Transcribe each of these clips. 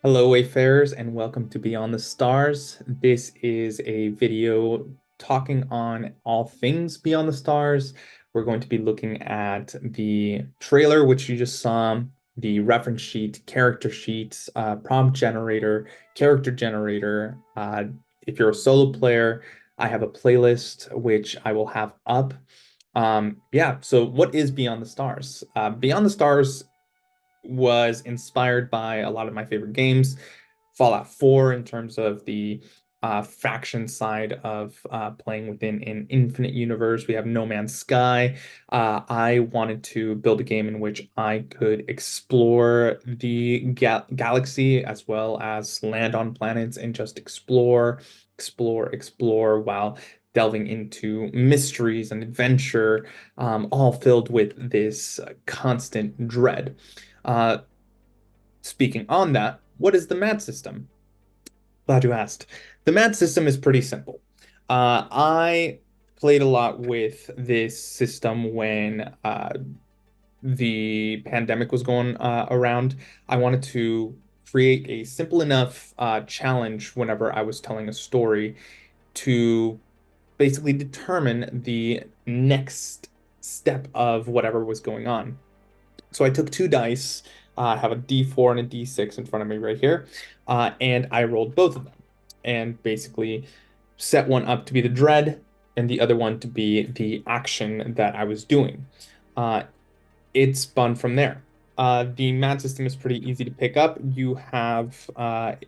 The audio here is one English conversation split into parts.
Hello, Wayfarers, and welcome to Beyond the Stars. This is a video talking on all things Beyond the Stars. We're going to be looking at the trailer, which you just saw, the reference sheet, character sheets, prompt generator, character generator. If you're a solo player, I have a playlist which I will have up. Yeah, so what is Beyond the Stars? Beyond the Stars was inspired by a lot of my favorite games. Fallout 4 in terms of the faction side of playing within an infinite universe. We have No Man's Sky. I wanted to build a game in which I could explore the galaxy as well as land on planets and just explore while delving into mysteries and adventure, all filled with this constant dread. Uh, Speaking on that, what is the MAD system? Glad you asked. The MAD system is pretty simple. I played a lot with this system when the pandemic was going around. I wanted to create a simple enough challenge whenever I was telling a story to basically determine the next step of whatever was going on. So I took two dice. I have a D4 and a D6 in front of me right here, and I rolled both of them, and basically set one up to be the dread, and the other one to be the action that I was doing. Uh, it spun from there. The mat system is pretty easy to pick up. You have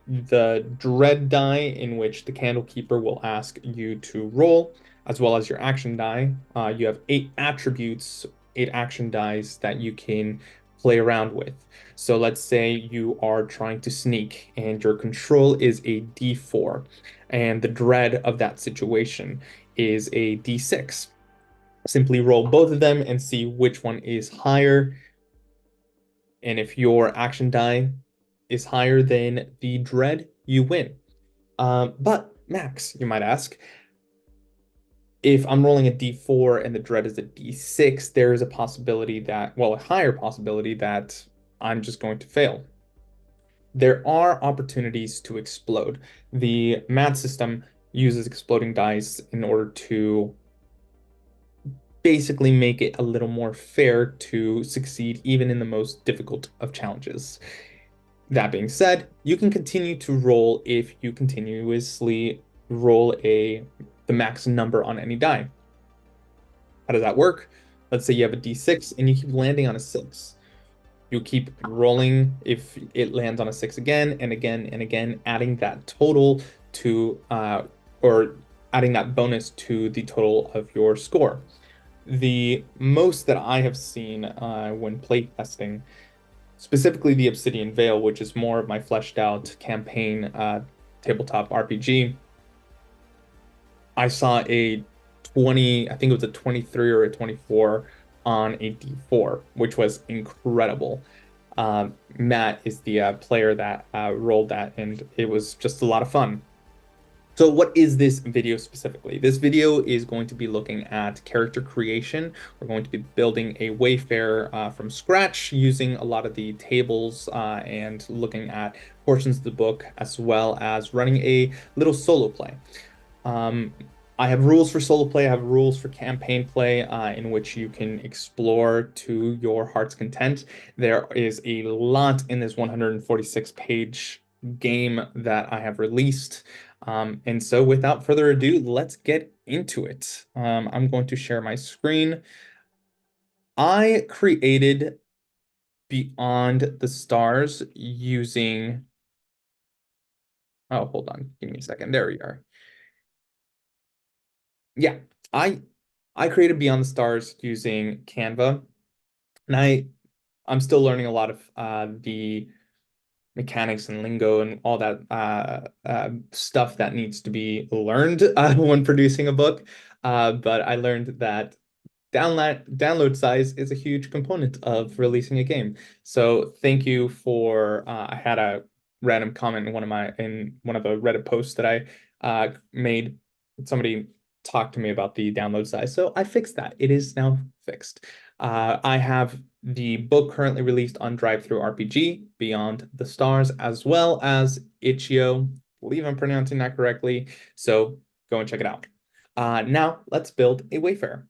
the dread die, in which the candle keeper will ask you to roll, as well as your action die. You have eight attributes, eight action dice that you can play around with. So let's say you are trying to sneak and your control is a D4, and the dread of that situation is a D6. Simply roll both of them and see which one is higher. And if your action die is higher than the dread, you win. But Max, you might ask, if I'm rolling a D4 and the dread is a D6, there is a possibility that, well, a higher possibility that I'm just going to fail. There are opportunities to explode. The math system uses exploding dice in order to basically make it a little more fair to succeed even in the most difficult of challenges. That being said, you can continue to roll if you continuously roll the max number on any die. How does that work? Let's say you have a D6 and you keep landing on a 6. You keep rolling if it lands on a 6 again and again and again, adding that total to or adding that bonus to the total of your score. The most that I have seen when playtesting, specifically the Obsidian Veil, which is more of my fleshed out campaign tabletop RPG, I saw a 20, I think it was a 23 or a 24 on a D4, which was incredible. Matt is the player that rolled that, and it was just a lot of fun. So what is this video specifically? This video is going to be looking at character creation. We're going to be building a Wayfarer from scratch using a lot of the tables and looking at portions of the book, as well as running a little solo play. Um, I have rules for solo play. I have rules for campaign play in which you can explore to your heart's content. There is a lot in this 146-page game that I have released. And so without further ado, let's get into it. I'm going to share my screen. I created Beyond the Stars using... Oh, hold on. Give me a second. There we are. Yeah, I I created Beyond the Stars using Canva, and I'm still learning a lot of the mechanics and lingo and all that stuff that needs to be learned when producing a book. But I learned that download size is a huge component of releasing a game. So thank you for I had a random comment in one of the Reddit posts that I made. Somebody talk to me about the download size. So I fixed that. It is now fixed. I have the book currently released on Drive-Thru RPG, Beyond the Stars, as well as Itch.io. I believe I'm pronouncing that correctly. So go and check it out. Now let's build a Wayfarer.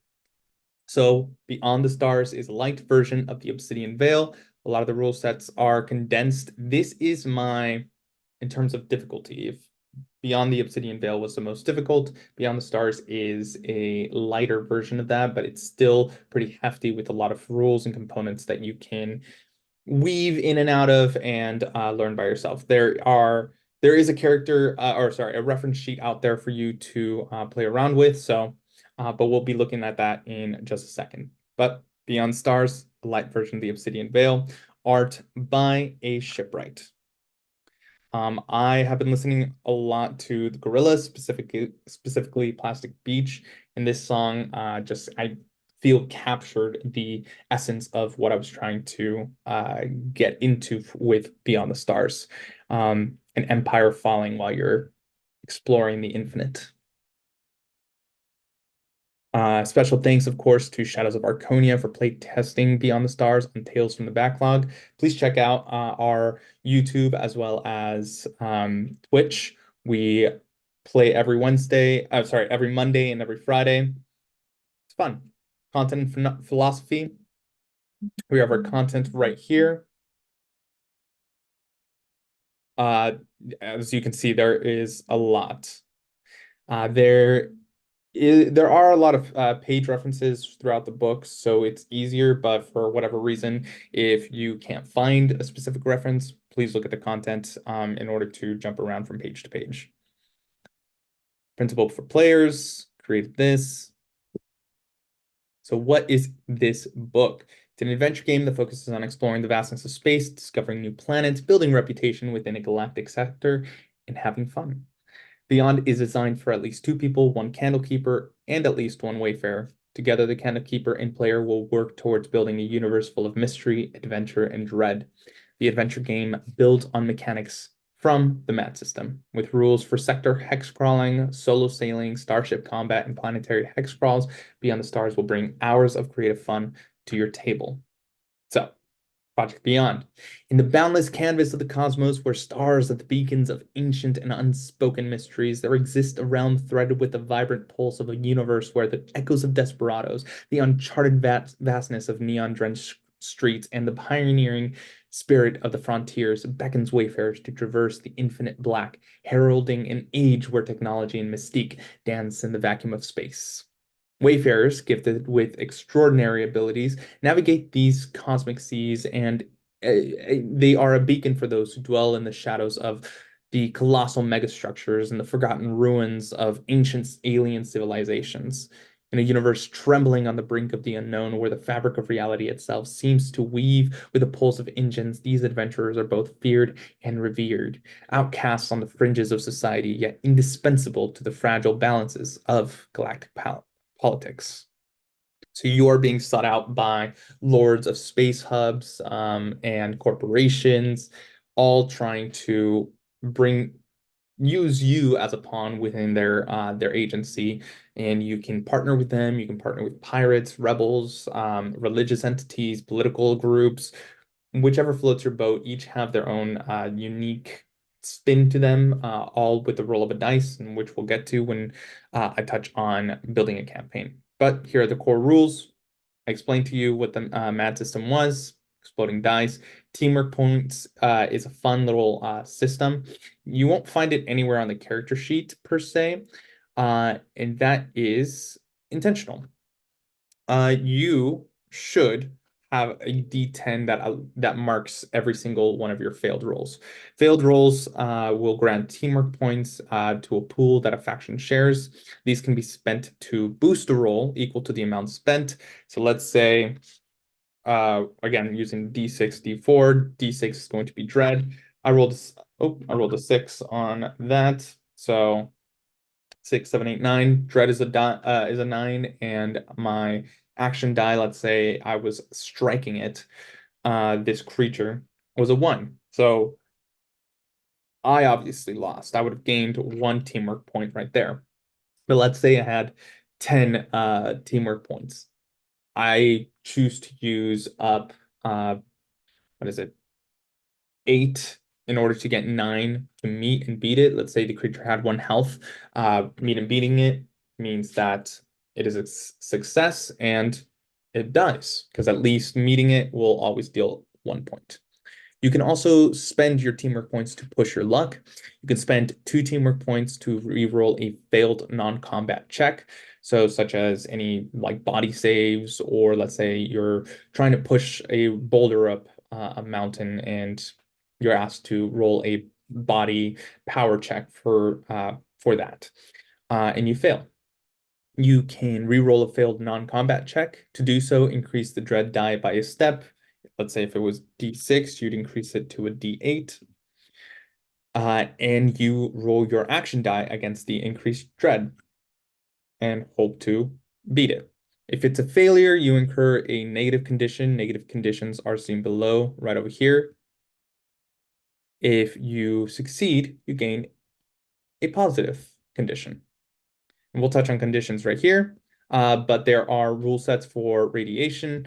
So Beyond the Stars is a light version of the Obsidian Veil. A lot of the rule sets are condensed. This is my, in terms of difficulty, if Beyond the Obsidian Veil was the most difficult, Beyond the Stars is a lighter version of that, but it's still pretty hefty with a lot of rules and components that you can weave in and out of and learn by yourself. There is a character or sorry, a reference sheet out there for you to play around with. So, but we'll be looking at that in just a second. But Beyond Stars, a light version of the Obsidian Veil, art by a shipwright. I have been listening a lot to the Gorillaz, specifically Plastic Beach, and this song just I feel captured the essence of what I was trying to get into with Beyond the Stars. An empire falling while you're exploring the infinite. Special thanks, of course, to Shadows of Arconia for play testing Beyond the Stars and Tales from the Backlog. Please check out our YouTube as well as Twitch. We play every Wednesday, sorry, every Monday and every Friday. It's fun. Content and philosophy. We have our content right here. Uh, as you can see, there is a lot. There are a lot of page references throughout the book, so it's easier, but for whatever reason, if you can't find a specific reference, please look at the content in order to jump around from page to page. Principle for players, created this. So what is this book? It's an adventure game that focuses on exploring the vastness of space, discovering new planets, building reputation within a galactic sector, and having fun. Beyond is designed for at least two people, one candlekeeper, and at least one wayfarer. Together, the candlekeeper and player will work towards building a universe full of mystery, adventure, and dread. The adventure game builds on mechanics from the madsystem, with rules for sector hex crawling, solo sailing, starship combat, and planetary hex crawls. Beyond the Stars will bring hours of creative fun to your table. So, Project Beyond. In the boundless canvas of the cosmos, where stars are the beacons of ancient and unspoken mysteries, there exists a realm threaded with the vibrant pulse of a universe where the echoes of desperados, the uncharted vastness of neon-drenched streets, and the pioneering spirit of the frontiers beckons wayfarers to traverse the infinite black, heralding an age where technology and mystique dance in the vacuum of space. Wayfarers, gifted with extraordinary abilities, navigate these cosmic seas, and they are a beacon for those who dwell in the shadows of the colossal megastructures and the forgotten ruins of ancient alien civilizations. In a universe trembling on the brink of the unknown, where the fabric of reality itself seems to weave with the pulse of engines, these adventurers are both feared and revered, outcasts on the fringes of society, yet indispensable to the fragile balances of galactic politics. So you are being sought out by lords of space hubs and corporations, all trying to bring use you as a pawn within their agency, and you can partner with them. You can partner with pirates, rebels, religious entities, political groups, whichever floats your boat. Each have their own unique spin to them, all with the roll of a dice, and which we'll get to when I touch on building a campaign. But here are the core rules. I explained to you what the madsystem was, exploding dice. Teamwork points is a fun little system. You won't find it anywhere on the character sheet per se, and that is intentional. You should have a D10 that marks every single one of your failed rolls. Failed rolls will grant teamwork points to a pool that a faction shares. These can be spent to boost a roll equal to the amount spent. So let's say, again, using D6, D4, D6 is going to be dread. I rolled a 6 on that. So 6, 7, 8, 9. Dread is a 9, and my action die, let's say I was striking it, this creature was a 1. So I obviously lost. I would have gained 1 teamwork point right there. But let's say I had 10 teamwork points. I choose to use up what is it? 8 in order to get 9 to meet and beat it. Let's say the creature had 1 health. Meet and beating it means that it is a success and it dies, because at least meeting it will always deal 1 point. You can also spend your teamwork points to push your luck. You can spend 2 teamwork points to re-roll a failed non-combat check. So, such as any like body saves, or let's say you're trying to push a boulder up a mountain and you're asked to roll a body power check for that, and you fail. You can re-roll a failed non-combat check. To do so, increase the dread die by a step. Let's say if it was D6, you'd increase it to a D8. And you roll your action die against the increased dread and hope to beat it. If it's a failure, you incur a negative condition. Negative conditions are seen below, right over here. If you succeed, you gain a positive condition. And we'll touch on conditions right here. But there are rule sets for radiation.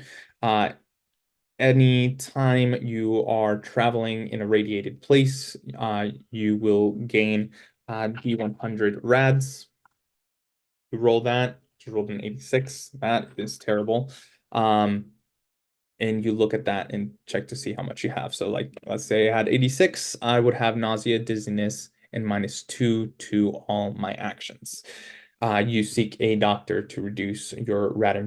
Any time you are traveling in a radiated place, you will gain D100 rads. You roll that. You rolled an 86. That is terrible. And you look at that and check to see how much you have. So, like, let's say I had 86, I would have nausea, dizziness, and -2 to all my actions. You seek a doctor to reduce your rat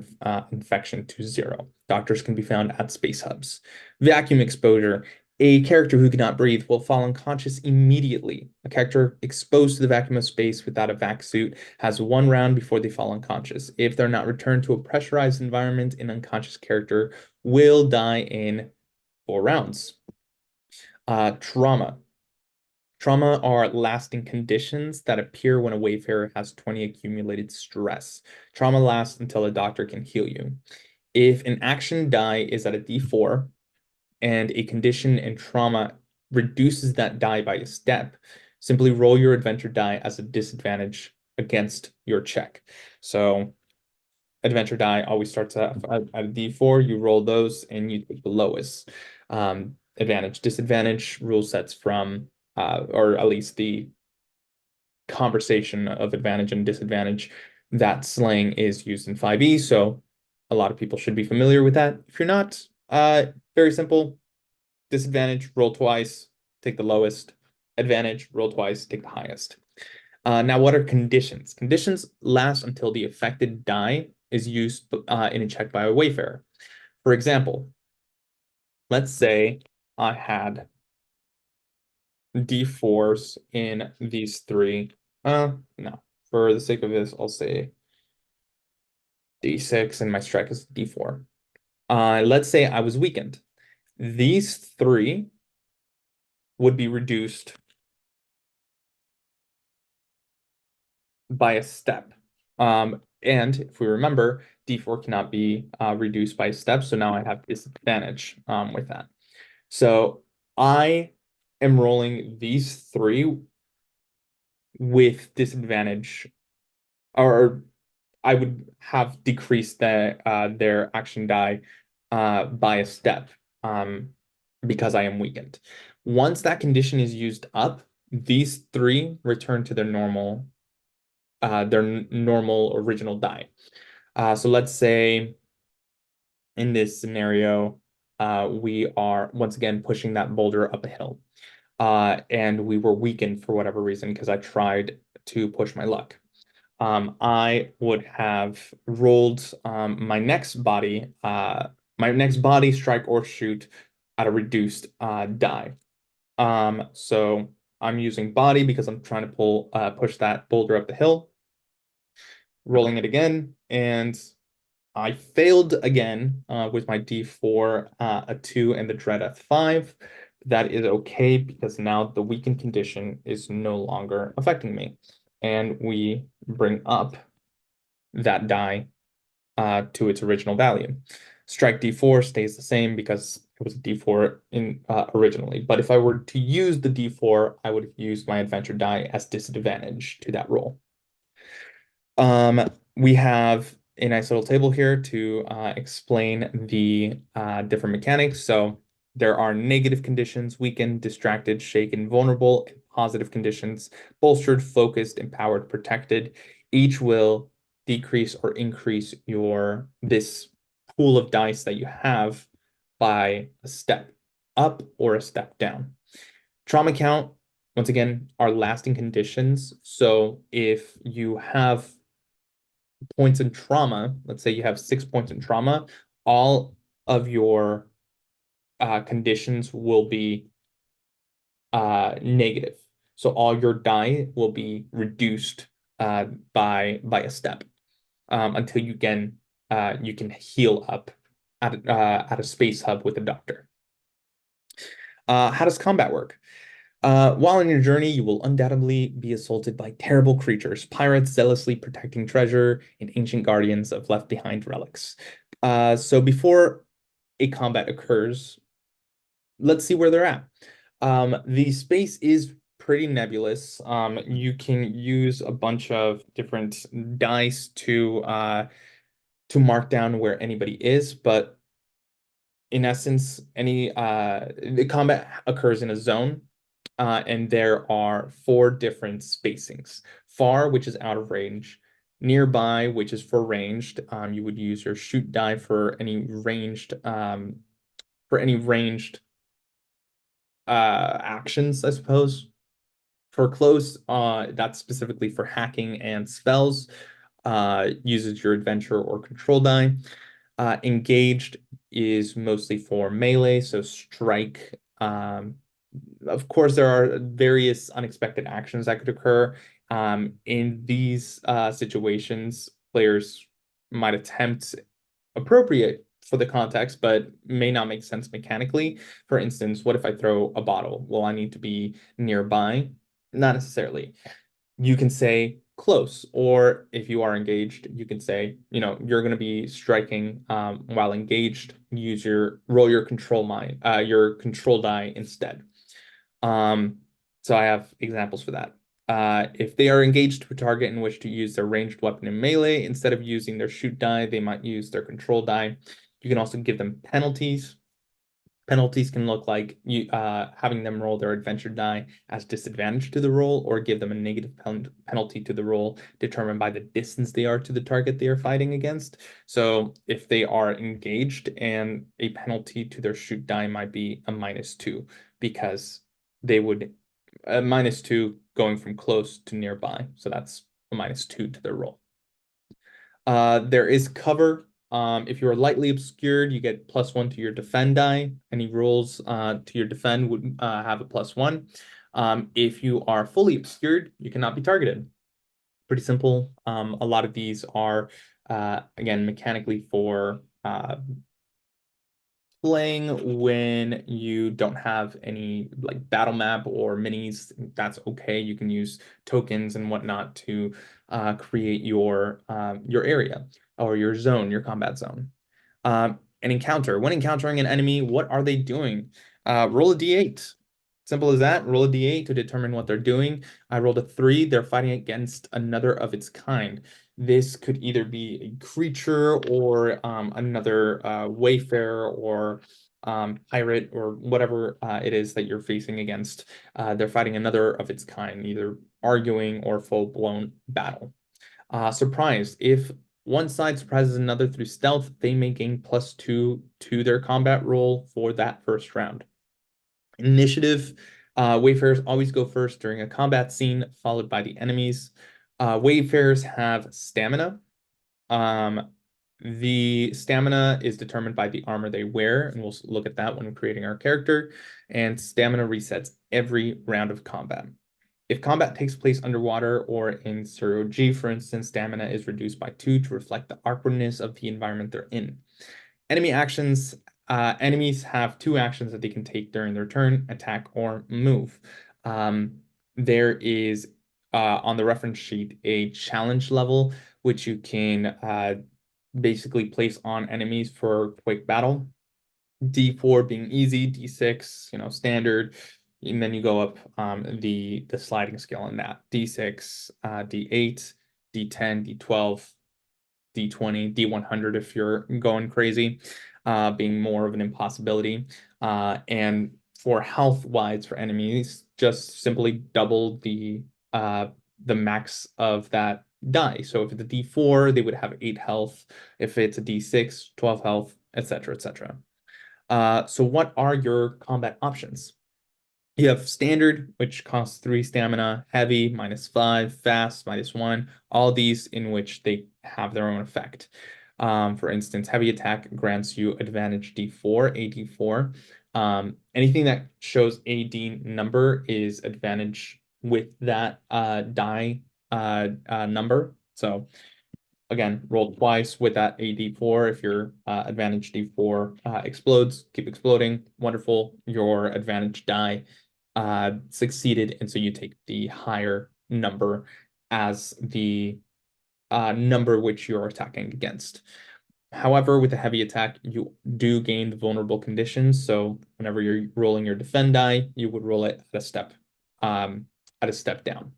infection to 0. Doctors can be found at space hubs. Vacuum exposure. A character who cannot breathe will fall unconscious immediately. A character exposed to the vacuum of space without a vac suit has 1 round before they fall unconscious. If they're not returned to a pressurized environment, an unconscious character will die in 4 rounds. Trauma. Trauma are lasting conditions that appear when a wayfarer has 20 accumulated stress. Trauma lasts until a doctor can heal you. If an action die is at a D4 and a condition and trauma reduces that die by a step, simply roll your adventure die as a disadvantage against your check. So adventure die always starts at a D4. You roll those and you take the lowest. Advantage, disadvantage rule sets from or at least the conversation of advantage and disadvantage. That slang is used in 5e, so a lot of people should be familiar with that. If you're not, very simple. Disadvantage, roll twice, take the lowest. Advantage, roll twice, take the highest. Now, what are conditions? Conditions last until the affected die is used in a check by a wayfarer. For example, let's say I had D4s in these 3. No. For the sake of this, I'll say D6 and my strike is D4. Let's say I was weakened. These 3 would be reduced by a step. And if we remember, D4 cannot be reduced by a step, so now I have disadvantage with that. So I am rolling these 3 with disadvantage, or I would have decreased their action die by a step because I am weakened. Once that condition is used up, these 3 return to their normal original die. So let's say in this scenario, we are once again pushing that boulder up a hill. And we were weakened for whatever reason because I tried to push my luck. I would have rolled my next body, strike or shoot at a reduced die. So I'm using body because I'm trying to push that boulder up the hill, rolling it again, and I failed again with my D4, a 2, and the dread F5. That is okay because now the weakened condition is no longer affecting me. And we bring up that die to its original value. Strike D4 stays the same because it was a D4 originally. But if I were to use the D4, I would have used my adventure die as disadvantage to that roll. We have a nice little table here to explain the different mechanics. So there are negative conditions, weakened, distracted, shaken, vulnerable, and positive conditions, bolstered, focused, empowered, protected. Each will decrease or increase your this pool of dice that you have by a step up or a step down. Trauma count, once again, are lasting conditions. So if you have points in trauma, let's say you have 6 points in trauma, all of your conditions will be negative. So all your die will be reduced by a step until you can heal up at a space hub with a doctor. How does combat work? While on your journey, you will undoubtedly be assaulted by terrible creatures, pirates zealously protecting treasure, and ancient guardians of left behind relics. So before a combat occurs, let's see where they're at. The space is pretty nebulous. You can use a bunch of different dice to mark down where anybody is, but in essence, the combat occurs in a zone, and there are four different spacings. Far, which is out of range. Nearby, which is for ranged. You would use your shoot die for any ranged actions, I suppose. For close, that's specifically for hacking and spells. Uses your adventure or control die. Engaged is mostly for melee, so strike. Of course, there are various unexpected actions that could occur. In these situations, players might attempt appropriate for the context, but may not make sense mechanically. For instance, what if I throw a bottle? Well, I need to be nearby. Not necessarily. You can say close, or if you are engaged, you can say, you're going to be striking while engaged. Roll your control die instead. So I have examples for that. If they are engaged to a target and wish to use their ranged weapon in melee, instead of using their shoot die, they might use their control die. You can also give them penalties. Penalties can look like having them roll their adventure die as disadvantage to the roll, or give them a negative penalty to the roll determined by the distance they are to the target they are fighting against. So if they are engaged, and a penalty to their shoot die might be a -2, because they would -2 going from close to nearby. So that's a -2 to their roll. There is cover. If you are lightly obscured, you get +1 to your defend die. Any rolls to your defend would have a +1. If you are fully obscured, you cannot be targeted. Pretty simple. A lot of these are, again, mechanically for playing when you don't have any like battle map or minis. That's okay. You can use tokens and whatnot to create your area or your zone, your combat zone. An encounter. When encountering an enemy, what are they doing? Roll a d8. Simple as that. Roll a d8 to determine what they're doing. I rolled a 3. They're fighting against another of its kind. This could either be a creature or another wayfarer or pirate or whatever it is that you're facing against. They're fighting another of its kind, either arguing or full-blown battle. Surprise. If one side surprises another through stealth, they may gain +2 to their combat roll for that first round. Initiative. Wayfarers always go first during a combat scene, followed by the enemies. Wayfarers have stamina. The stamina is determined by the armor they wear, and we'll look at that when creating our character. And stamina resets every round of combat. If combat takes place underwater or in 0G, for instance, stamina is reduced by 2 to reflect the awkwardness of the environment they're in. Enemy actions. Enemies have 2 actions that they can take during their turn: attack or move. There is, on the reference sheet, a challenge level, which you can basically place on enemies for quick battle. D4 being easy, D6, standard, and then you go up the sliding scale on that. D6, D8, D10, D12, D20, D100 if you're going crazy, being more of an impossibility. And for health wise for enemies, just simply double uh, the max of that die. So if it's a D4, they would have 8 health. If it's a D6, 12 health, etc., etc. So what are your combat options? You have standard, which costs 3 stamina, heavy, -5, fast, -1, all these in which they have their own effect. For instance, heavy attack grants you advantage D4, AD4. Anything that shows AD number is advantage with that die number. So again, roll twice with that AD4. If your advantage D4 explodes, keep exploding. Wonderful. Your advantage die succeeded, and so you take the higher number as the number which you're attacking against. However, with a heavy attack, you do gain the vulnerable conditions. So whenever you're rolling your defend die, you would roll it um, at a step down.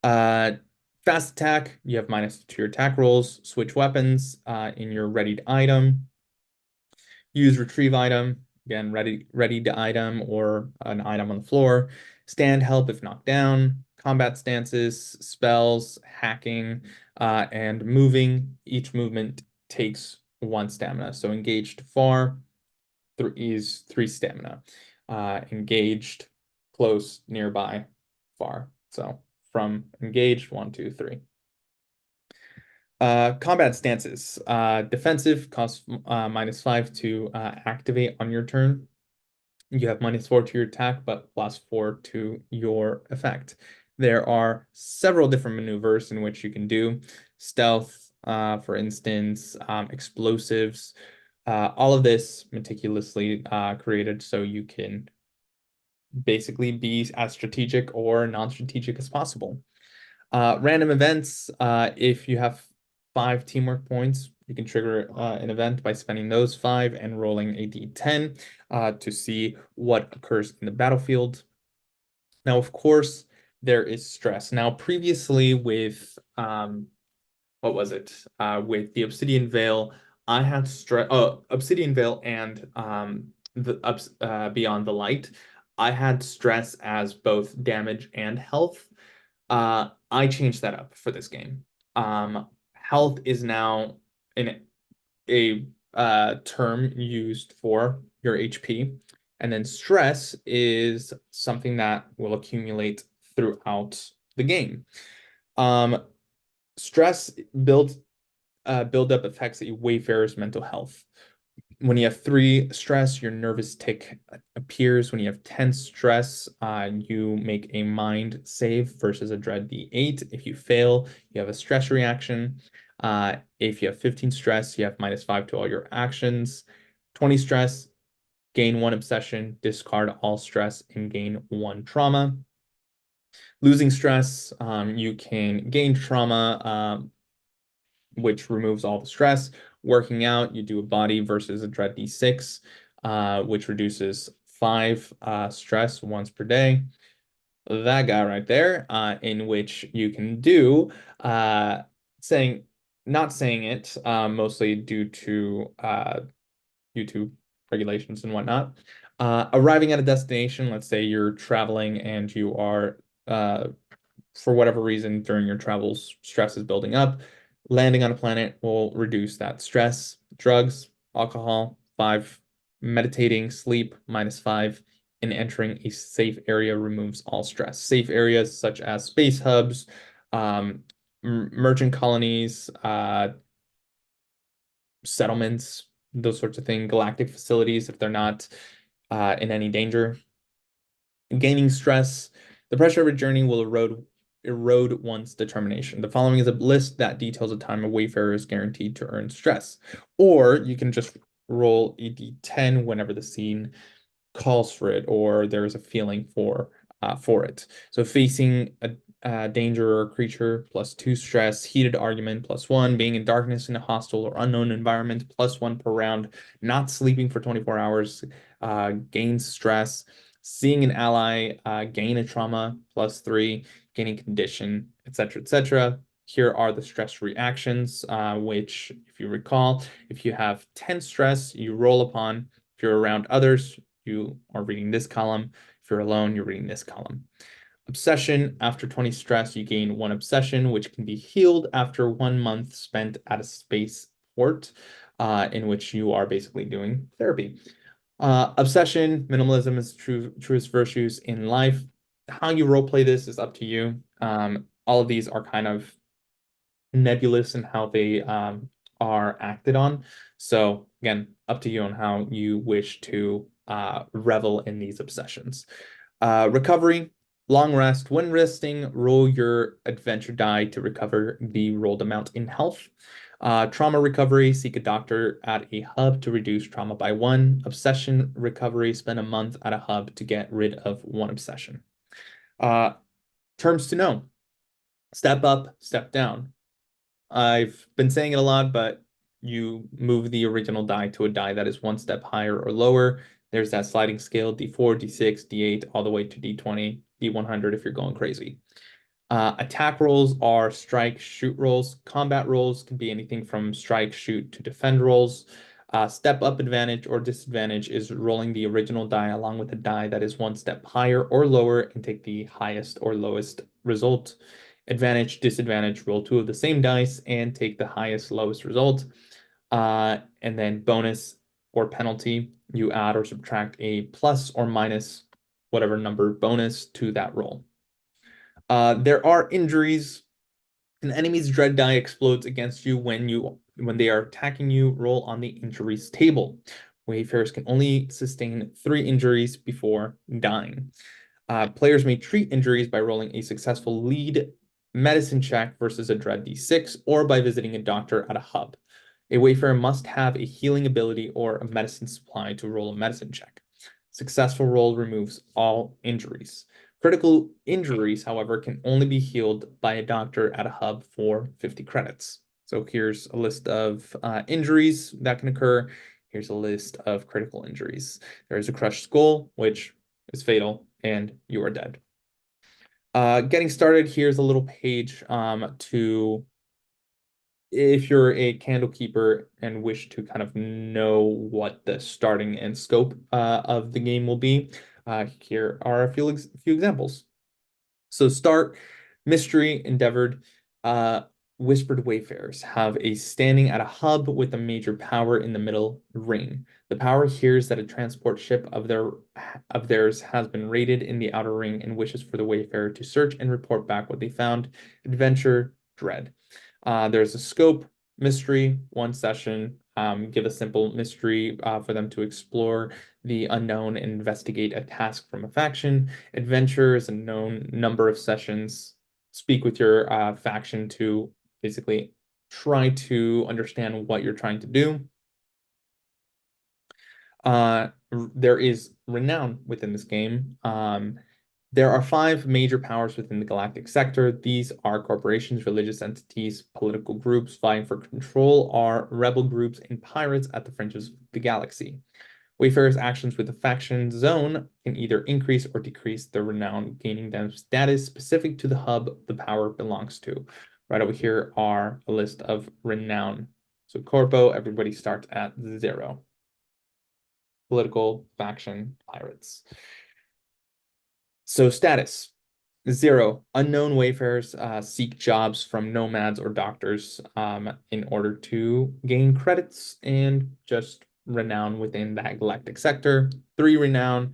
Uh, Fast attack, you have -2 to your attack rolls. Switch weapons in your readied item. Use retrieve item, again, readied item or an item on the floor. Stand help if knocked down. Combat stances, spells, hacking, and moving. Each movement takes 1 stamina. So engaged far is 3 stamina. Engaged, close, nearby, far. So from engaged, 1, 2, 3. Combat stances. Defensive costs -5 to activate on your turn. You have -4 to your attack, but +4 to your effect. There are several different maneuvers in which you can do. Stealth, for instance, explosives. All of this meticulously created so you can basically be as strategic or non-strategic as possible. Random events, if you have 5 teamwork points, you can trigger an event by spending those 5 and rolling a d10 to see what occurs in the battlefield. Now, of course, there is stress. Now, previously with what was it? With the Obsidian Veil, I had stress. Oh, Obsidian Veil and the Beyond the Light, I had stress as both damage and health. I changed that up for this game. Health is now a term used for your HP, and then stress is something that will accumulate throughout the game. Um, Stress build-up affects a wayfarer's mental health. When you have 3 stress, your nervous tick appears. When you have 10 stress, you make a mind save versus a dread D8. If you fail, you have a stress reaction. If you have 15 stress, you have -5 to all your actions. 20 stress, gain 1 obsession, discard all stress, and gain 1 trauma. Losing stress, you can gain trauma, which removes all the stress. Working out, you do a body versus a dread D6, which reduces 5 stress once per day. That guy right there, in which you can do saying not saying it, mostly due to regulations and whatnot. Arriving at a destination, let's say you're traveling and you are for whatever reason during your travels, stress is building up. Landing on a planet will reduce that stress. Drugs, alcohol, 5. Meditating, sleep, -5. And entering a safe area removes all stress. Safe areas such as space hubs, merchant colonies, settlements, those sorts of things, galactic facilities if they're not in any danger. Gaining stress. The pressure of a journey will erode one's determination. The following is a list that details a time a wayfarer is guaranteed to earn stress. Or you can just roll a d10 whenever the scene calls for it or there is a feeling for it. So facing a danger or creature, +2 stress. Heated argument, +1. Being in darkness in a hostile or unknown environment, +1 per round. Not sleeping for 24 hours gains stress. Seeing an ally gain a trauma, +3. Gaining condition, etc., etc. Here are the stress reactions, which, if you recall, if you have 10 stress, you roll upon. If you're around others, you are reading this column. If you're alone, you're reading this column. Obsession, after 20 stress, you gain one obsession, which can be healed after 1 month spent at a space port, in which you are basically doing therapy. Obsession, minimalism is truest virtues in life. How you roleplay this is up to you. All of these are kind of nebulous in how they are acted on. So again, up to you on how you wish to revel in these obsessions. Recovery, long rest. When resting, roll your adventure die to recover the rolled amount in health. Trauma recovery, seek a doctor at a hub to reduce trauma by 1. Obsession recovery, spend a month at a hub to get rid of 1 obsession. Terms to know. Step up, step down. I've been saying it a lot, but you move the original die to a die that is 1 step higher or lower. There's that sliding scale, D4, D6, D8, all the way to D20, D100 if you're going crazy. Attack rolls are strike, shoot rolls. Combat rolls can be anything from strike, shoot to defend rolls. Step up advantage or disadvantage is rolling the original die along with a die that is 1 step higher or lower and take the highest or lowest result. Advantage, disadvantage, roll 2 of the same dice and take the highest, lowest result. And then bonus or penalty, you add or subtract a plus or minus whatever number bonus to that roll. There are injuries. An enemy's dread die explodes against you when they are attacking you. Roll on the injuries table. Wayfarers can only sustain 3 injuries before dying. Players may treat injuries by rolling a successful lead medicine check versus a dread d6, or by visiting a doctor at a hub. A wayfarer must have a healing ability or a medicine supply to roll a medicine check. Successful roll removes all injuries. Critical injuries, however, can only be healed by a doctor at a hub for 50 credits. So here's a list of injuries that can occur. Here's a list of critical injuries. There's a crushed skull, which is fatal, and you are dead. Getting started, here's a little page to, if you're a candle keeper and wish to kind of know what the starting and scope of the game will be, here are a few examples. So start, mystery, endeavored, whispered wayfarers have a standing at a hub with a major power in the middle ring. The power hears that a transport ship of theirs has been raided in the outer ring and wishes for the wayfarer to search and report back what they found. Adventure, dread. There's a scope, mystery, 1 session. Give a simple mystery for them to explore the unknown and investigate a task from a faction. Adventure is a known number of sessions. Speak with your faction to basically try to understand what you're trying to do. There is renown within this game. There are 5 major powers within the galactic sector. These are corporations, religious entities, political groups vying for control, are rebel groups, and pirates at the fringes of the galaxy. Wayfarers' actions with the faction zone can either increase or decrease their renown, gaining them status specific to the hub the power belongs to. Right over here are a list of renown. So Corpo, everybody starts at 0. Political, faction, pirates. So status, 0. Unknown wayfarers seek jobs from nomads or doctors in order to gain credits and just renown within that galactic sector. 3 renown,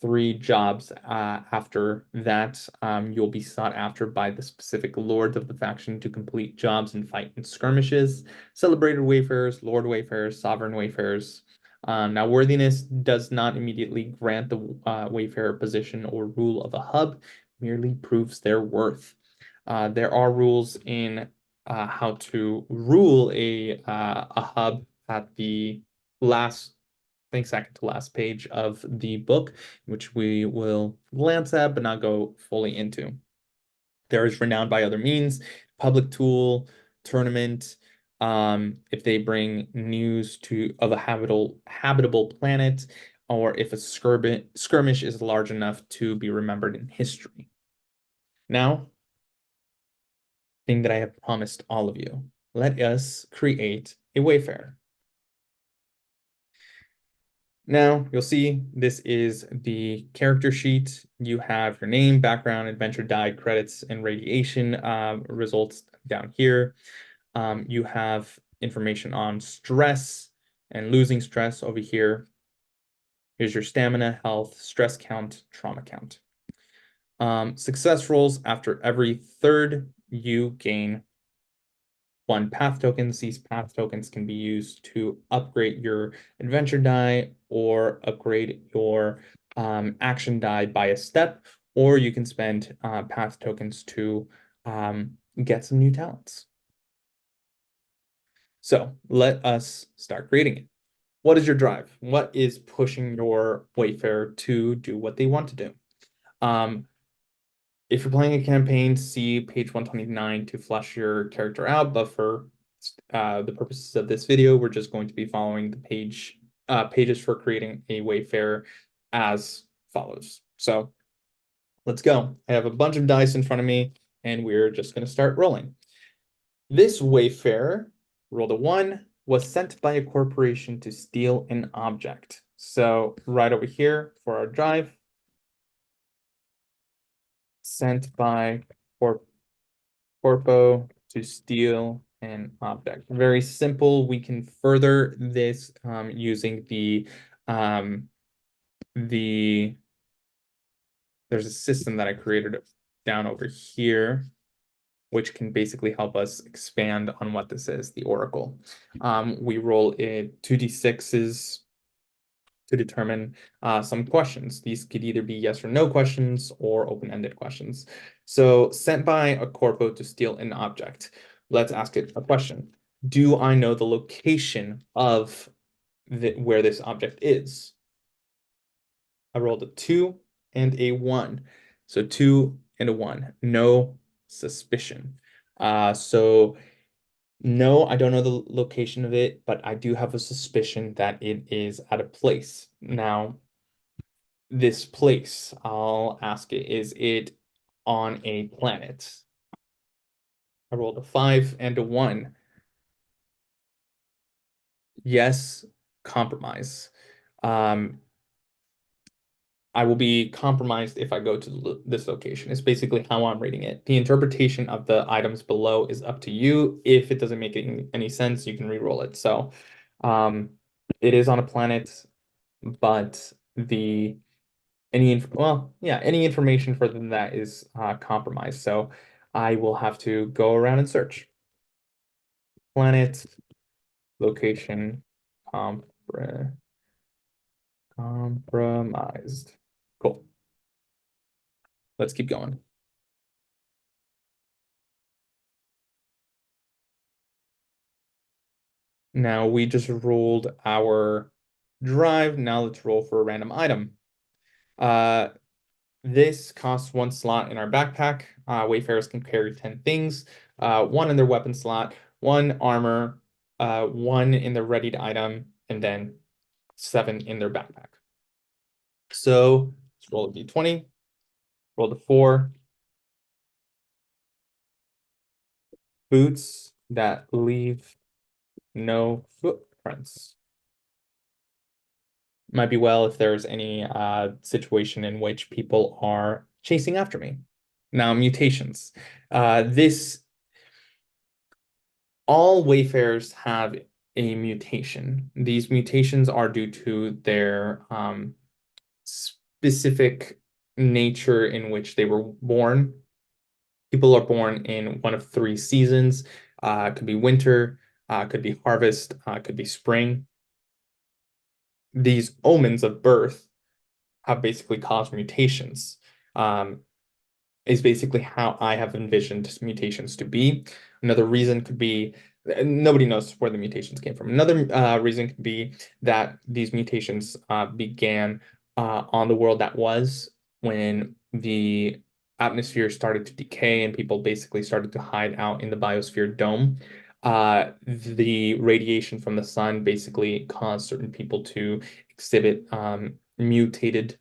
3 jobs. After that, you'll be sought after by the specific lords of the faction to complete jobs and fight in skirmishes. Celebrated wayfarers, lord wayfarers, sovereign wayfarers. Now, worthiness does not immediately grant the wayfarer position or rule of a hub, merely proves their worth. There are rules in how to rule a hub at the last, I think second to last page of the book, which we will glance at but not go fully into. There is renowned by other means, public tool, tournament, if they bring news of a habitable planet, or if a skirmish is large enough to be remembered in history. Now, thing that I have promised all of you. Let us create a wayfarer. Now, you'll see this is the character sheet. You have your name, background, adventure die, credits, and radiation results down here. You have information on stress and losing stress over here. Here's your stamina, health, stress count, trauma count. Success rolls after every third, you gain 1 path tokens. These path tokens can be used to upgrade your adventure die or upgrade your action die by a step, or you can spend path tokens to get some new talents. So let us start creating it. What is your drive? What is pushing your Wayfarer to do what they want to do? If you're playing a campaign, see page 129 to flesh your character out, but for the purposes of this video, we're just going to be following the pages for creating a Wayfarer as follows. So let's go. I have a bunch of dice in front of me, and we're just going to start rolling. This Wayfarer rolled a 1, was sent by a corporation to steal an object. So right over here for our drive, sent by corpo to steal an object. Very simple. We can further this using the there's a system that I created down over here, which can basically help us expand on what this is, the oracle. We roll it 2d6s to determine some questions. These could either be yes or no questions or open-ended questions. So sent by a corpo to steal an object. Let's ask it a question. Do I know the location of where this object is? I rolled a 2 and a 1. So 2 and a 1. No suspicion. So no, I don't know the location of it, but I do have a suspicion that it is at a place. Now, this place, I'll ask it, is it on a planet? I rolled a 5 and a 1. Yes, compromise. I will be compromised if I go to this location. It's basically how I'm rating it. The interpretation of the items below is up to you. If it doesn't make any sense, you can re-roll it. So it is on a planet, but any information further than that is compromised. So I will have to go around and search. Planet, location, compromised. Cool. Let's keep going. Now we just rolled our drive. Now let's roll for a random item. This costs 1 slot in our backpack. Wayfarers can carry 10 things. 1 in their weapon slot, 1 armor, 1 in their readied item, and then 7 in their backpack. So let's roll a d20. Roll the 4. Boots that leave no footprints. Might be well if there's any situation in which people are chasing after me. Now, mutations. All wayfarers have a mutation. These mutations are due to their specific nature in which they were born. People are born in one of 3 seasons. Could be winter, could be harvest, could be spring. These omens of birth have basically caused mutations. Is basically how I have envisioned mutations to be. Another reason could be nobody knows where the mutations came from. Another reason could be that these mutations began on the world that was when the atmosphere started to decay and people basically started to hide out in the biosphere dome. The radiation from the sun basically caused certain people to exhibit mutated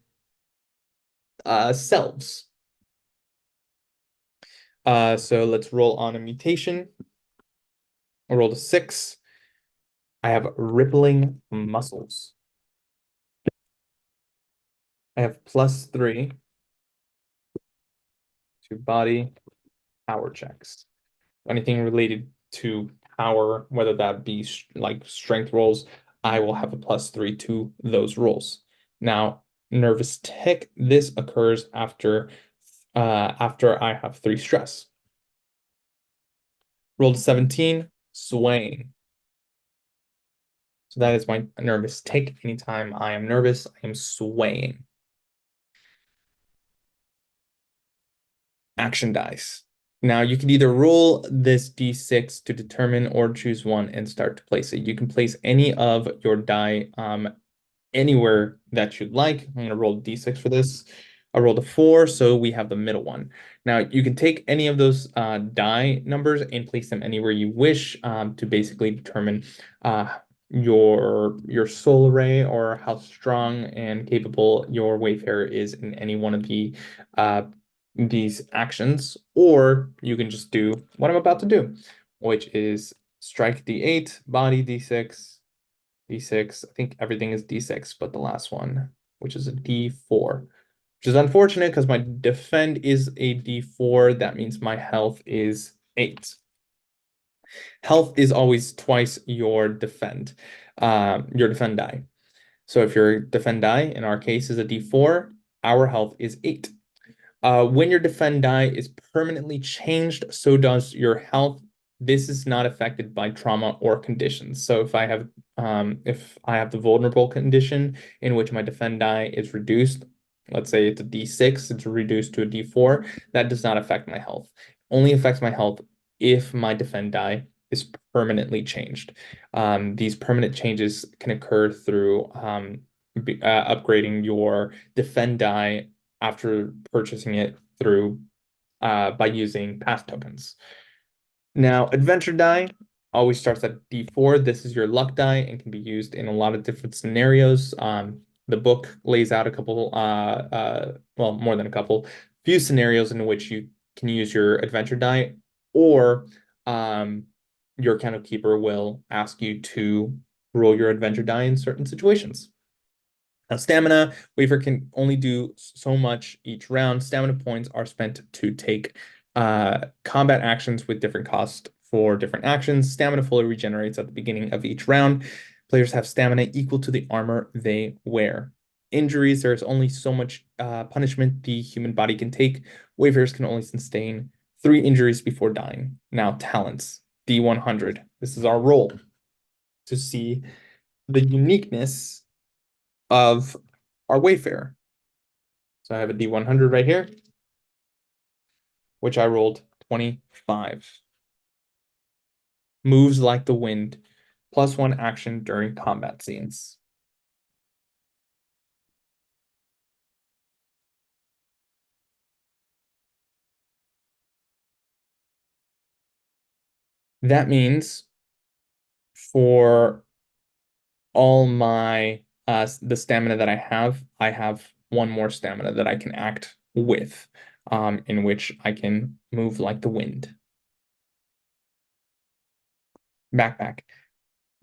selves. So let's roll on a mutation. I rolled a 6. I have rippling muscles. I have +3 to body power checks. Anything related to power, whether that be like strength rolls, I will have a +3 to those rolls. Now, nervous tick, this occurs after I have 3 stress. Rolled 17, swaying. So that is my nervous tick. Anytime I am nervous, I am swaying. Action dice. Now you can either roll this d6 to determine or choose one and start to place it. You can place any of your die anywhere that you'd like. I'm going to roll d6 for this. I rolled a 4, so we have the middle one. Now you can take any of those die numbers and place them anywhere you wish to basically determine your soul array or how strong and capable your Wayfarer is in any one of these actions, or you can just do what I'm about to do, which is strike d8, body d6, d6. I think everything is d6, but the last one, which is a d4, which is unfortunate because my defend is a d4. That means my health is 8. Health is always twice your defend die. So if your defend die, in our case, is a d4, our health is 8. When your defend die is permanently changed, so does your health. This is not affected by trauma or conditions. So if I have the vulnerable condition in which my defend die is reduced, let's say it's a D6, it's reduced to a D4, that does not affect my health. Only affects my health if my defend die is permanently changed. These permanent changes can occur through upgrading your defend die after purchasing it through by using path tokens. Now, adventure die always starts at D4. This is your luck die and can be used in a lot of different scenarios. The book lays out a couple, well, more than a couple, few scenarios in which you can use your adventure die, or your account keeper will ask you to roll your adventure die in certain situations. Now, stamina, Waver can only do so much each round. Stamina points are spent to take combat actions with different costs for different actions. Stamina fully regenerates at the beginning of each round. Players have stamina equal to the armor they wear. Injuries, there's only so much punishment the human body can take. Waivers can only sustain 3 injuries before dying. Now, talents, D100. This is our roll to see the uniqueness of our Wayfarer. So I have a D100 right here, which I rolled 25. Moves like the wind, +1 action during combat scenes. That means for all my the stamina that I have 1 more stamina that I can act with, in which I can move like the wind. Backpack.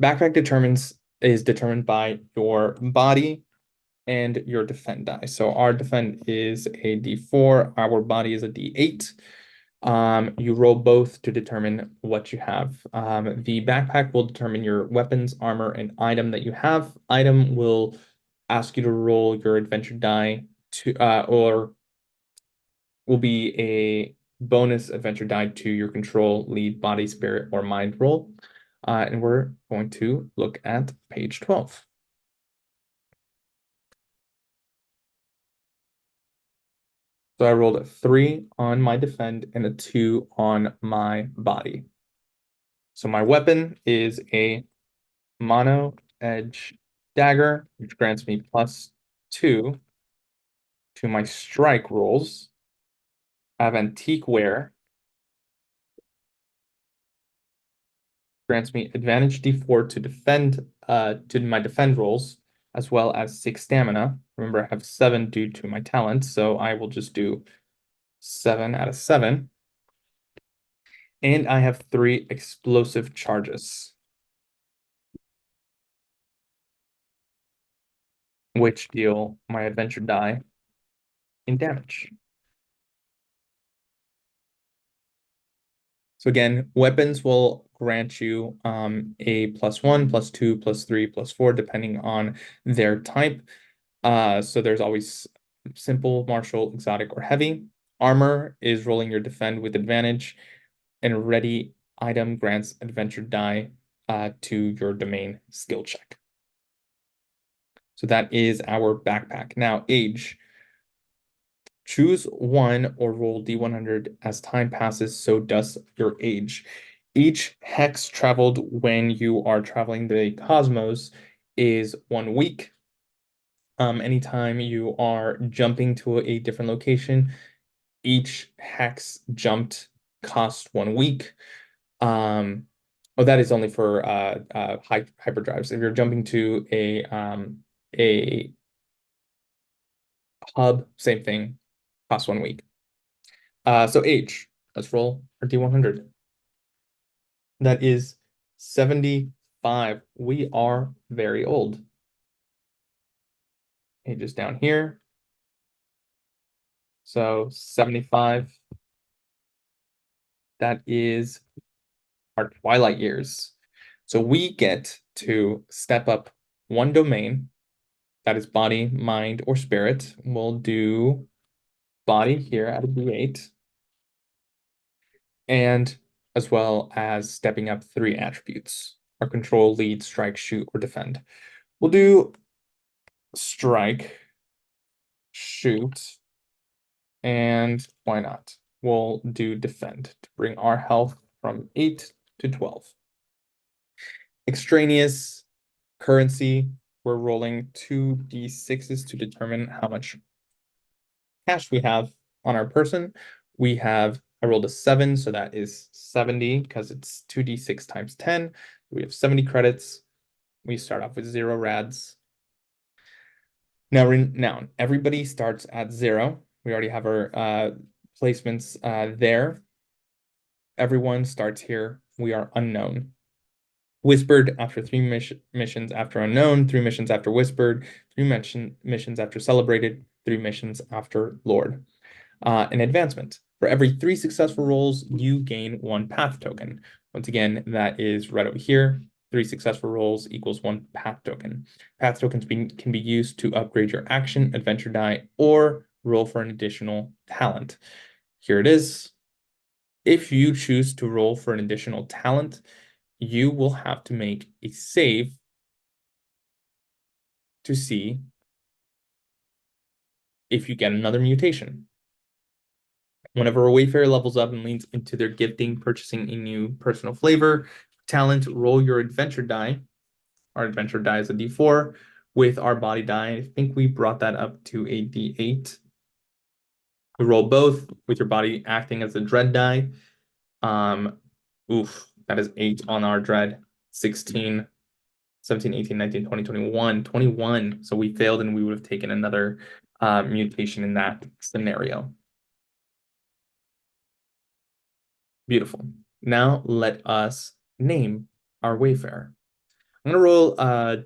Backpack is determined by your body and your defend die. So our defend is a D4, our body is a D8. You roll both to determine what you have. The backpack will determine your weapons, armor, and item that you have. Item will ask you to roll your adventure die to or will be a bonus adventure die to your control, lead, body, spirit, or mind roll. And we're going to look at page 12. So I rolled a 3 on my defend and a 2 on my body. So my weapon is a mono edge dagger, which grants me +2 to my strike rolls. I have antique wear, grants me advantage D4 to defend to my defend rolls, as well as 6 stamina. Remember, I have 7 due to my talent, so I will just do 7 out of 7. And I have 3 explosive charges, which deal my adventure die in damage. So again, weapons will grant you a +1, +2, +3, +4, depending on their type. So there's always simple, martial, exotic, or heavy. Armor is rolling your defend with advantage, and a ready item grants adventure die to your domain skill check. So that is our backpack. Now, age. Choose one or roll D100 as time passes, so does your age. Each hex traveled when you are traveling the cosmos is 1 week. Anytime you are jumping to a different location, each hex jumped costs 1 week. Oh, that is only for hyperdrives. If you're jumping to a hub, same thing, costs 1 week. So age, let's roll our D100. That is 75. We are very old. Age is down here. So 75. That is our twilight years. So we get to step up one domain. That is body, mind, or spirit. We'll do body here at a B8. And as well as stepping up 3 attributes. Our control, lead, strike, shoot, or defend. We'll do strike, shoot, and why not? We'll do defend to bring our health from 8 to 12. Extraneous currency, we're rolling 2d6s to determine how much cash we have on our person. I rolled a 7, so that is 70 because it's 2d6 times 10. We have 70 credits. We start off with 0 rads. Now, everybody starts at 0. We already have our placements there. Everyone starts here. We are unknown. Whispered after 3 missions after unknown, 3 missions after whispered, 3 missions after celebrated, 3 missions after Lord. An advancement. For every 3 successful rolls, you gain 1 path token. Once again, that is right over here. 3 successful rolls equals 1 path token. Path tokens can be used to upgrade your action, adventure die, or roll for an additional talent. Here it is. If you choose to roll for an additional talent, you will have to make a save to see if you get another mutation. Whenever a Wayfarer levels up and leans into their gifting, purchasing a new personal flavor, talent, roll your adventure die. Our adventure die is a D4. With our body die, I think we brought that up to a D8. We roll both with your body acting as a dread die. That is 8 on our dread. 16, 17, 18, 19, 20, 21, 21. So we failed and we would have taken another mutation in that scenario. Beautiful. Now let us name our Wayfarer. I'm gonna roll a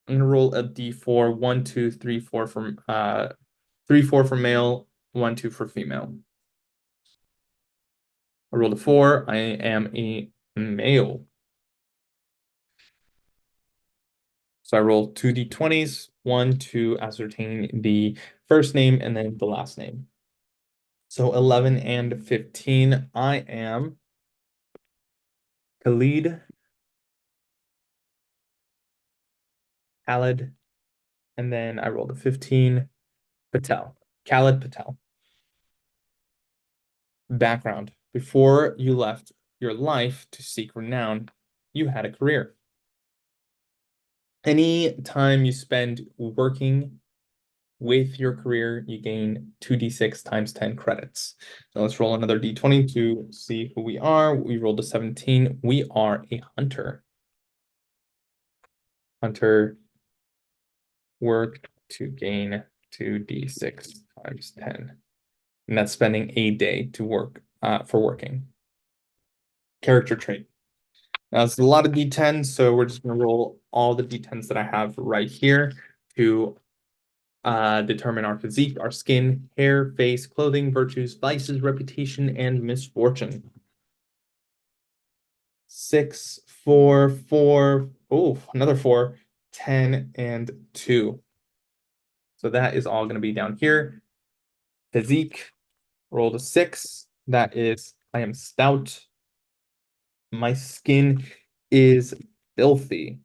D4, 1, 2, 3, 4 from 3, 4 for male, 1, 2 for female. I rolled a 4. I am a male. So I roll 2 D20s, 1 to ascertain the first name and then the last name. So 11 and 15, I am Khalid, Khalid, and then I rolled a 15, Patel, Khalid Patel. Background. Before you left your life to seek renown, you had a career. Any time you spend working with your career, you gain 2d6 times 10 credits. So let's roll another d20 to see who we are. We rolled a 17. We are a hunter. Hunter work to gain 2d6 times 10. And that's spending a day to work for working. Character trait. Now, it's a lot of D10s, so we're just going to roll all the D10s that I have right here to determine our physique, our skin, hair, face, clothing, virtues, vices, reputation, and misfortune. 6, 4, 4. Oh, another 4, 10, and 2. So that is all going to be down here. Physique, rolled a 6. That is, I am stout. My skin is filthy.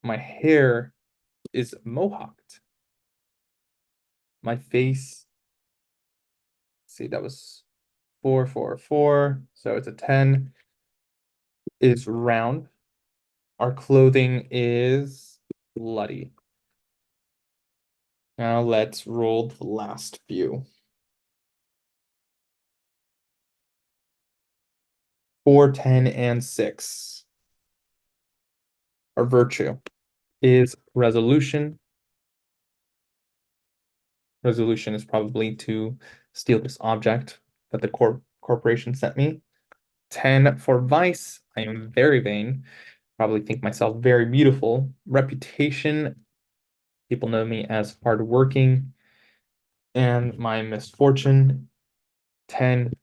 My hair is mohawked. My face, see, that was 4, 4, 4. So it's a 10. Is round. Our clothing is bloody. Now let's roll the last few. 4, 10, and 6. Our virtue is resolution. Resolution is probably to steal this object that the corporation sent me. 10 for vice. I am very vain. Probably think myself very beautiful. Reputation. People know me as hardworking. And my misfortune. 10.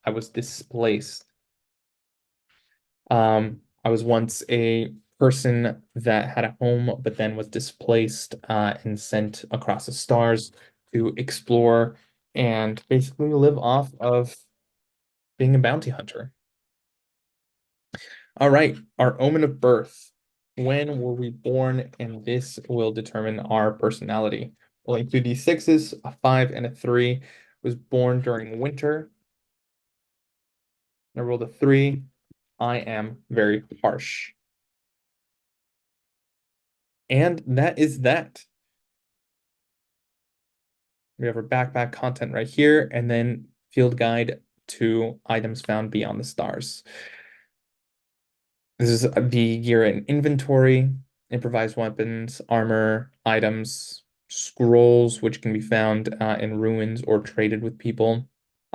I was displaced. I was once a person that had a home, but then was displaced and sent across the stars to explore and basically live off of being a bounty hunter. All right, our omen of birth. When were we born? And this will determine our personality. Rolling 2d6s, a 5 and a 3. Was born during winter. I rolled a 3. I am very harsh. And that is that. We have our backpack content right here, and then field guide to items found beyond the stars. This is the gear and inventory, improvised weapons, armor, items, scrolls, which can be found in ruins or traded with people.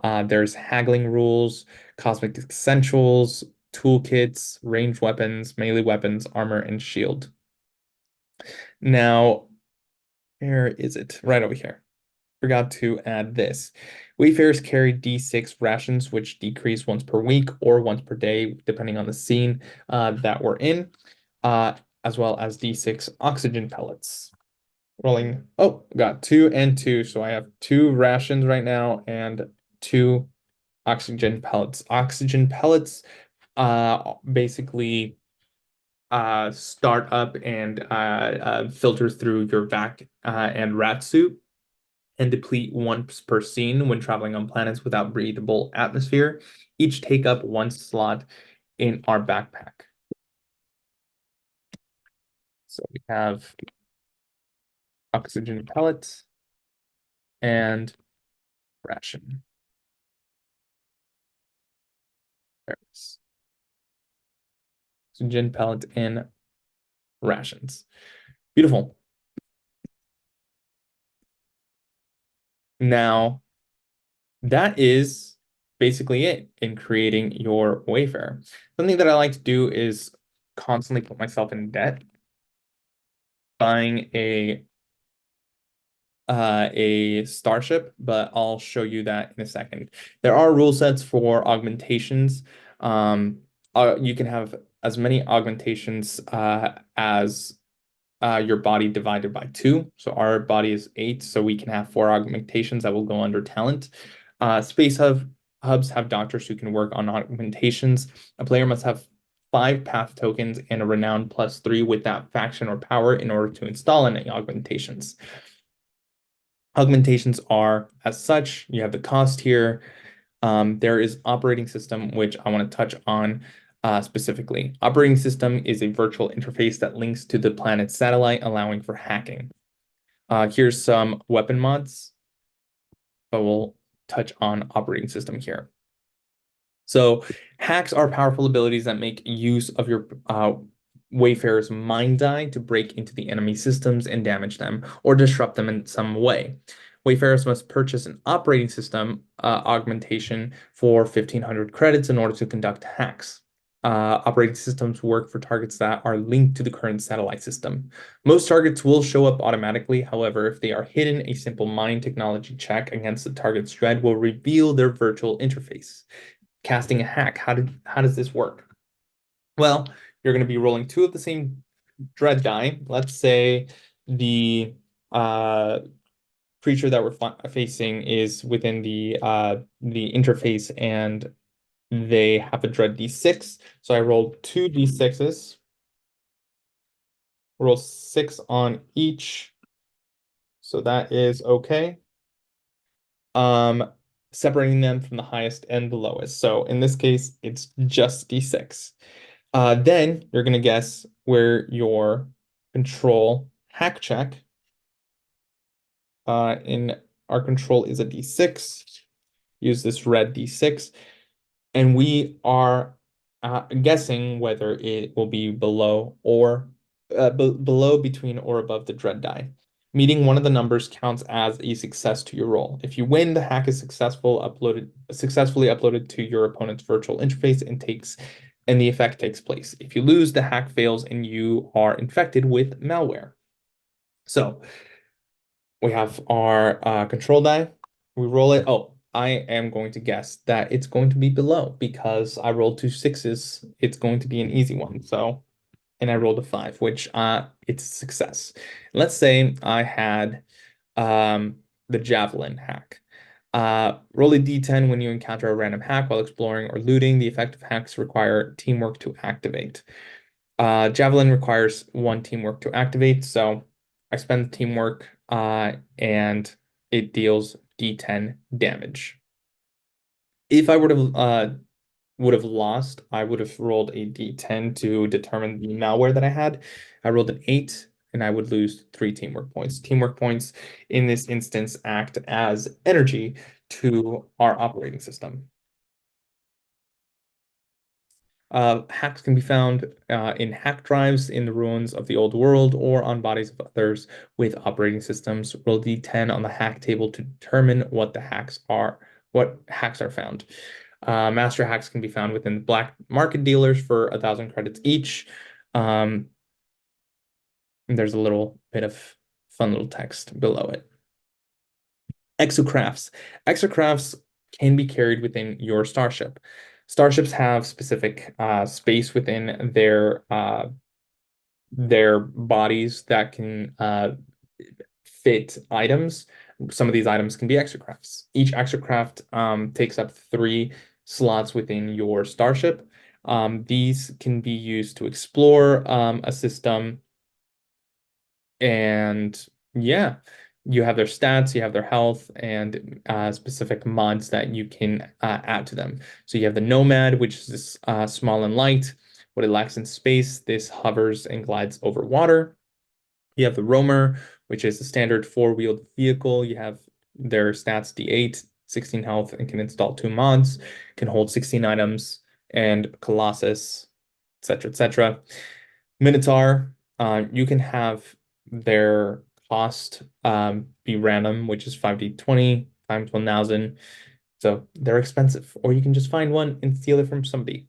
There's haggling rules, cosmic essentials, toolkits, ranged weapons, melee weapons, armor, and shield. Now, where is it? Right over here. Forgot to add this. Wayfarers carry D6 rations, which decrease once per week or once per day, depending on the scene that we're in, as well as D6 oxygen pellets. Rolling, oh, got 2 and 2, so I have 2 rations right now and 2 oxygen pellets. Oxygen pellets basically start up and filter through your vac and rat suit and deplete once per scene when traveling on planets without breathable atmosphere. Each take up 1 slot in our backpack. So we have oxygen pellets and ration. There it is. Oxygen pellet and rations. Beautiful. Now, that is basically it in creating your Wayfarer. Something that I like to do is constantly put myself in debt, buying a starship, but I'll show you that in a second. There are rule sets for augmentations. You can have as many augmentations as your body divided by 2. So our body is 8, so we can have 4 augmentations that will go under talent. Space hubs have doctors who can work on augmentations. A player must have 5 path tokens and a renown +3 with that faction or power in order to install any augmentations. Augmentations are as such. You have the cost here. There is operating system, which I want to touch on specifically. Operating system is a virtual interface that links to the planet's satellite, allowing for hacking. Here's some weapon mods, but we'll touch on operating system here. So hacks are powerful abilities that make use of your Wayfarer's mind die to break into the enemy systems and damage them or disrupt them in some way. Wayfarers must purchase an operating system augmentation for 1,500 credits in order to conduct hacks. Operating systems work for targets that are linked to the current satellite system. Most targets will show up automatically. However, if they are hidden, a simple mind technology check against the target's dread will reveal their virtual interface. Casting a hack, how does this work? Well, you're going to be rolling two of the same dread die. Let's say the uh, creature that we're facing is within the interface and they have a dread d6. So I rolled two d6s, roll six on each. So that is okay. Um, Separating them from the highest and the lowest. So in this case, it's just d6. Then you're going to guess where your control hack check in our control is a d6. Use this red d6. And we are guessing whether it will be below or below, between, or above the dread die. Meeting one of the numbers counts as a success to your roll. If you win, the hack is successfully uploaded to your opponent's virtual interface and the effect takes place. If you lose, the hack fails and you are infected with malware. So we have our control die. We roll it. Oh, I am going to guess that it's going to be below because I rolled two sixes. It's going to be an easy one. So, and I rolled a five, which it's a success. Let's say I had the javelin hack. Roll a d10 when you encounter a random hack while exploring or looting. The effective hacks require teamwork to activate. Javelin requires one teamwork to activate, so I spend the teamwork and it deals d10 damage. If I would have lost, I would have rolled a d10 to determine the malware that I had. I rolled an 8 and I would lose 3 teamwork points. Teamwork points in this instance act as energy to our operating system. Hacks can be found in hack drives in the ruins of the old world or on bodies of others with operating systems. Roll d10 on the hack table to determine what hacks are found. Master hacks can be found within black market dealers for 1,000 credits each. There's a little bit of fun little text below it. Exocrafts. Exocrafts can be carried within your starship. Starships have specific space within their bodies that can fit items. Some of these items can be exocrafts. Each exocraft takes up 3 slots within your starship. These can be used to explore a system, and yeah, you have their stats, you have their health, and specific mods that you can add to them. So you have the Nomad, which is small and light. What it lacks in space, this hovers and glides over water. You have the Roamer, which is a standard 4-wheeled vehicle. You have their stats D8, 16 health, and can install 2 mods, can hold 16 items, and Colossus, etc., etc. Minotaur, you can have their cost be random, which is 5d20 times 1,000. So they're expensive, or you can just find one and steal it from somebody.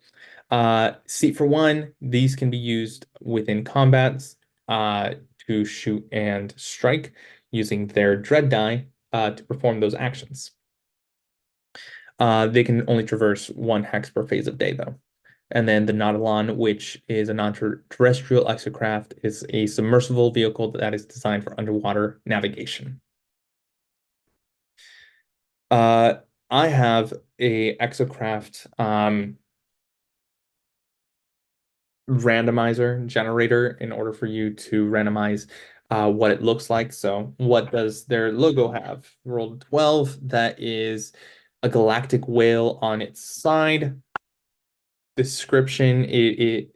Seat for one, these can be used within combats to shoot and strike using their dread die to perform those actions. They can only traverse 1 hex per phase of day, though. And then the Nautilon, which is a non-terrestrial exocraft, is a submersible vehicle that is designed for underwater navigation. I have a exocraft randomizer generator in order for you to randomize what it looks like. So what does their logo have? Rolled 12. That is a galactic whale on its side. Description, it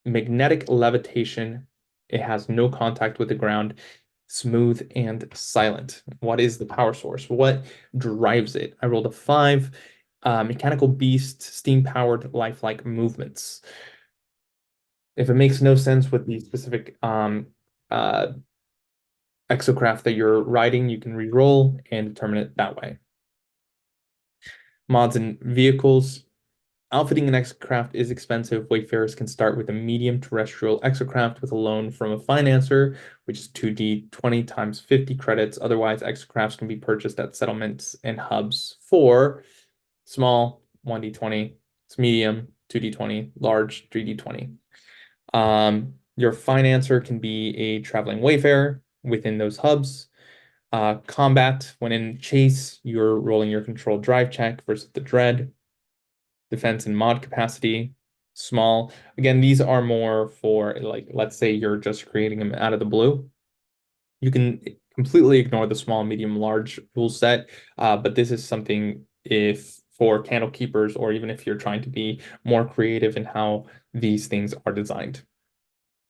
magnetic levitation. It has no contact with the ground. Smooth and silent. What is the power source? What drives it? I rolled a 5. Mechanical beast, steam-powered, lifelike movements. If it makes no sense with the specific uh, exocraft that you're riding, you can re-roll and determine it that way. Mods and vehicles. Outfitting an exocraft is expensive. Wayfarers can start with a medium terrestrial exocraft with a loan from a financer, which is 2d20 times 50 credits. Otherwise, exocrafts can be purchased at settlements and hubs for small, 1d20, it's medium, 2d20, large, 3d20. Your financer can be a traveling wayfarer within those hubs. Combat, when in chase, you're rolling your controlled drive check versus the dread. Defense and mod capacity, small. Again, these are more for like, let's say you're just creating them out of the blue. You can completely ignore the small, medium, large rule set, but this is something if for candle keepers or even if you're trying to be more creative in how these things are designed.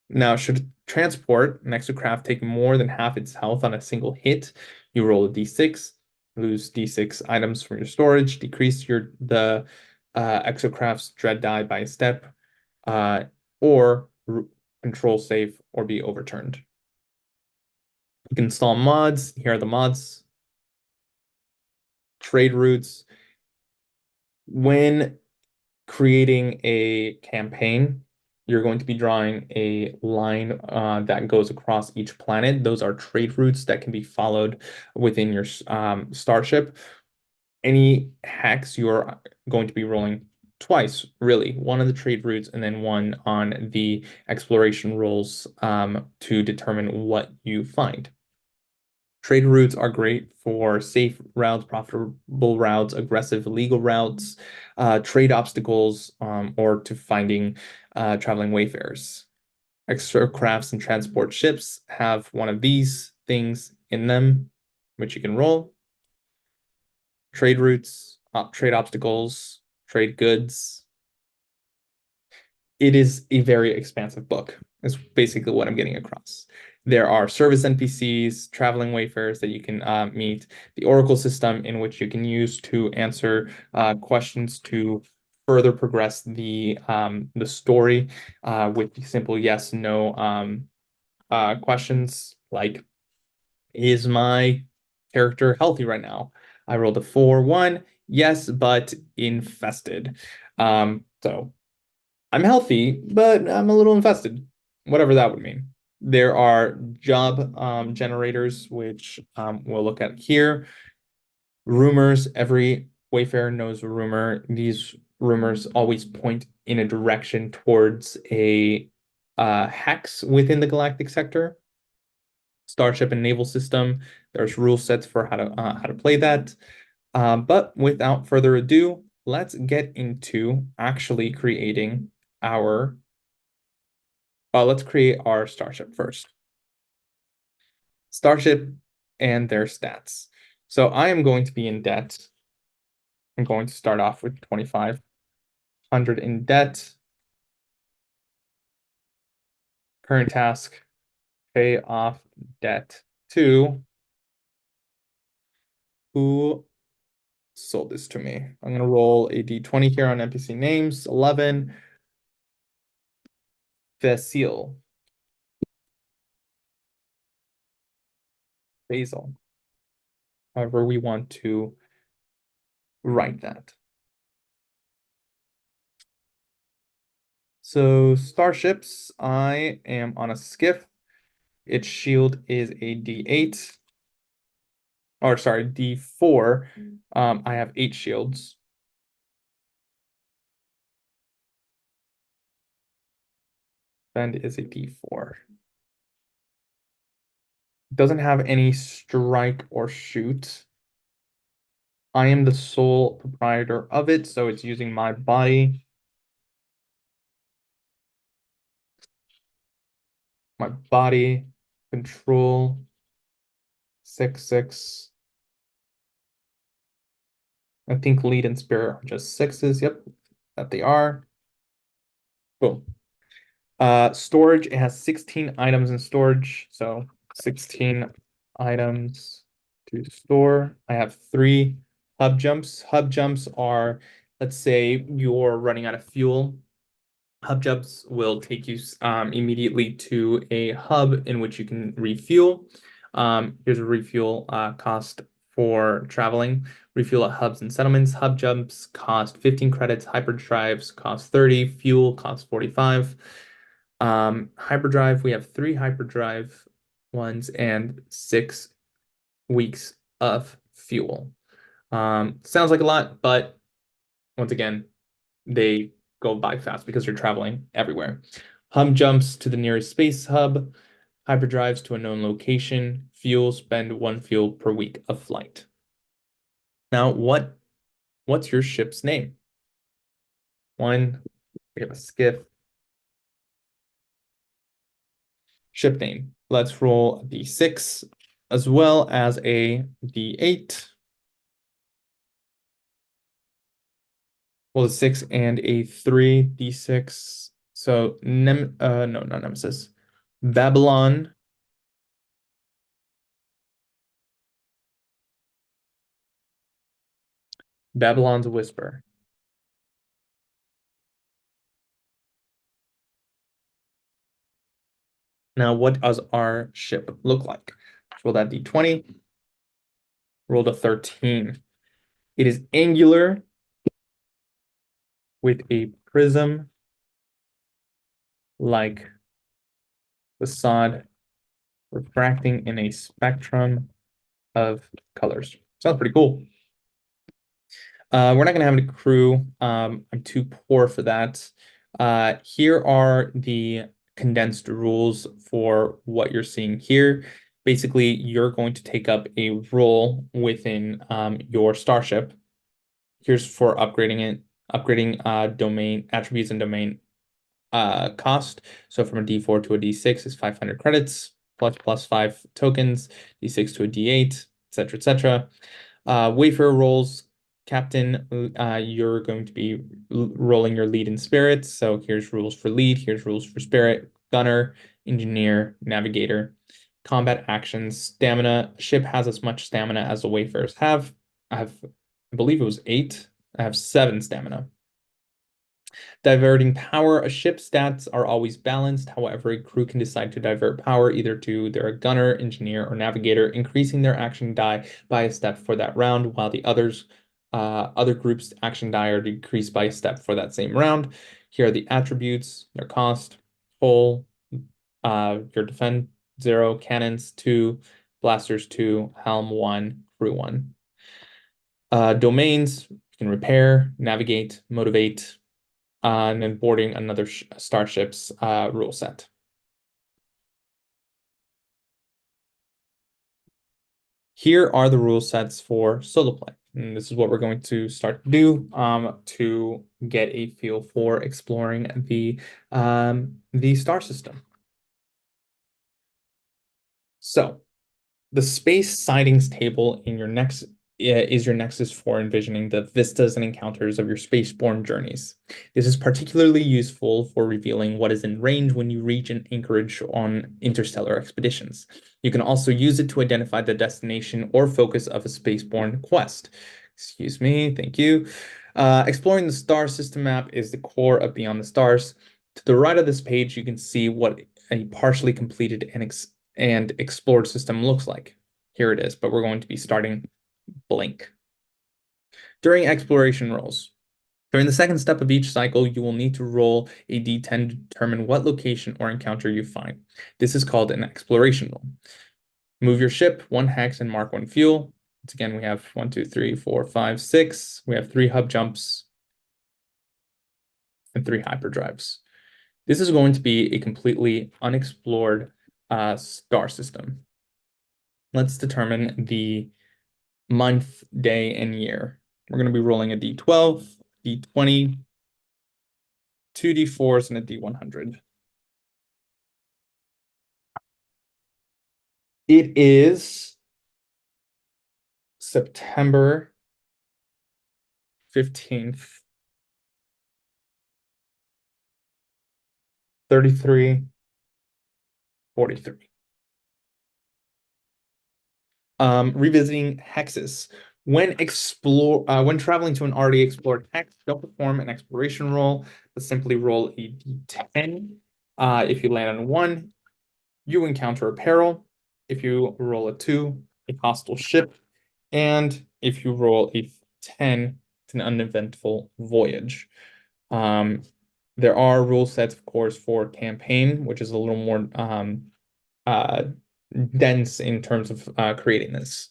Now, should transport an exocraft take more than half its health on a single hit, you roll a d6, lose d6 items from your storage, decrease the exocraft's dread die by a step, uh, or control save or be overturned. You can install mods. Here are the mods. Trade routes. When creating a campaign, you're going to be drawing a line that goes across each planet. Those are trade routes that can be followed within your starship. Any hex, you're going to be rolling twice, really. One on the trade routes and then one on the exploration rolls to determine what you find. Trade routes are great for safe routes, profitable routes, aggressive legal routes, trade obstacles, or to finding traveling wayfarers. Extra crafts and transport ships have one of these things in them, which you can roll. Trade routes, trade obstacles, trade goods. It is a very expansive book, is basically what I'm getting across. There are service NPCs, traveling wayfarers that you can meet, the Oracle system in which you can use to answer questions to further progress the story with simple yes, no questions like, is my character healthy right now? I rolled a 4-1, yes, but infested. So I'm healthy, but I'm a little infested, whatever that would mean. There are job generators, which we'll look at here. Rumors, every Wayfarer knows a rumor. These rumors always point in a direction towards a hex within the galactic sector. Starship and naval system. There's rule sets for how to play that. But without further ado, let's get into actually creating our let's create our starship first. Starship and their stats. So I am going to be in debt. I'm going to start off with 2,500 in debt. Current task, pay off debt to who sold this to me. I'm going to roll a d20 here on NPC names. 11. Facile. Basil. However, we want to write that. So starships, I am on a skiff. Its shield is a D8. Or sorry, D4. I have 8 shields. Bend is a D4. Doesn't have any strike or shoot. I am the sole proprietor of it, so it's using my body. My body control 6/6. I think lead and spirit are just 6s. Yep, that they are. Boom. Storage, it has 16 items in storage, so 16 items to store. I have 3 hub jumps. Hub jumps are, let's say you're running out of fuel Hub jumps will take you immediately to a hub in which you can refuel. Here's a refuel cost for traveling. Refuel at hubs and settlements. Hub jumps cost 15 credits. Hyperdrives cost 30. Fuel cost 45. Hyperdrive, we have 3 hyperdrive ones and 6 weeks of fuel. Sounds like a lot, but once again, they go by fast because you're traveling everywhere. Hub jumps to the nearest space hub, hyperdrives to a known location, fuel, spend 1 fuel per week of flight. Now, what's your ship's name? One, we have a skiff. Ship name. Let's roll a d6 as well as a d8. Well, a 6 and a 3, d6. So, no, not Nemesis. Babylon. Babylon's Whisper. Now, what does our ship look like? Roll that d20. Rolled a 13. It is angular with a prism like facade refracting in a spectrum of colors. Sounds pretty cool. We're not going to have any crew. I'm too poor for that. Here are the condensed rules for what you're seeing here. Basically, you're going to take up a role within your starship. Here's for upgrading it, upgrading domain attributes and domain cost. So from a D4 to a D6 is 500 credits, plus 5 tokens, D6 to a D8, etc., etc. Wayfarer rolls. Captain, you're going to be rolling your lead in spirit. So here's rules for lead, here's rules for spirit. Gunner, engineer, navigator. Combat actions, stamina. Ship has as much stamina as the wayfarers have. I believe it was 8. I have 7 stamina. Diverting power. A ship's stats are always balanced. However, a crew can decide to divert power either to their gunner, engineer, or navigator, increasing their action die by a step for that round, while the other groups' action die are decreased by a step for that same round. Here are the attributes, their cost, hull, your defend 0, cannons 2, blasters 2, helm 1, crew 1. Domains, you can repair, navigate, motivate, and then boarding another starship's rule set. Here are the rule sets for solo play. And this is what we're going to start to do to get a feel for exploring the star system. So the space sightings table in your next is your nexus for envisioning the vistas and encounters of your spaceborne journeys. This is particularly useful for revealing what is in range when you reach an anchorage on interstellar expeditions. You can also use it to identify the destination or focus of a spaceborne quest. Excuse me, thank you. Exploring the star system map is the core of Beyond the Stars. To the right of this page, you can see what a partially completed and explored system looks like. Here it is, but we're going to be starting blank. During exploration rolls, during the second step of each cycle, you will need to roll a d10 to determine what location or encounter you find. This is called an exploration roll. Move your ship 1 hex and mark 1 fuel. Once again, we have 1, 2, 3, 4, 5, 6. We have 3 hub jumps and 3 hyperdrives. This is going to be a completely unexplored star system. Let's determine the month, day, and year. We're going to be rolling a d12, d20, 2 d4s, and a d100. It is September 15th, 3343. Revisiting hexes. When traveling to an already explored hex, don't perform an exploration roll. Let's simply roll a d10. If you land on 1, you encounter a peril. If you roll a 2, a hostile ship. And if you roll a 10, it's an uneventful voyage. Um, there are rule sets, of course, for campaign, which is a little more uh, dense in terms of creating this.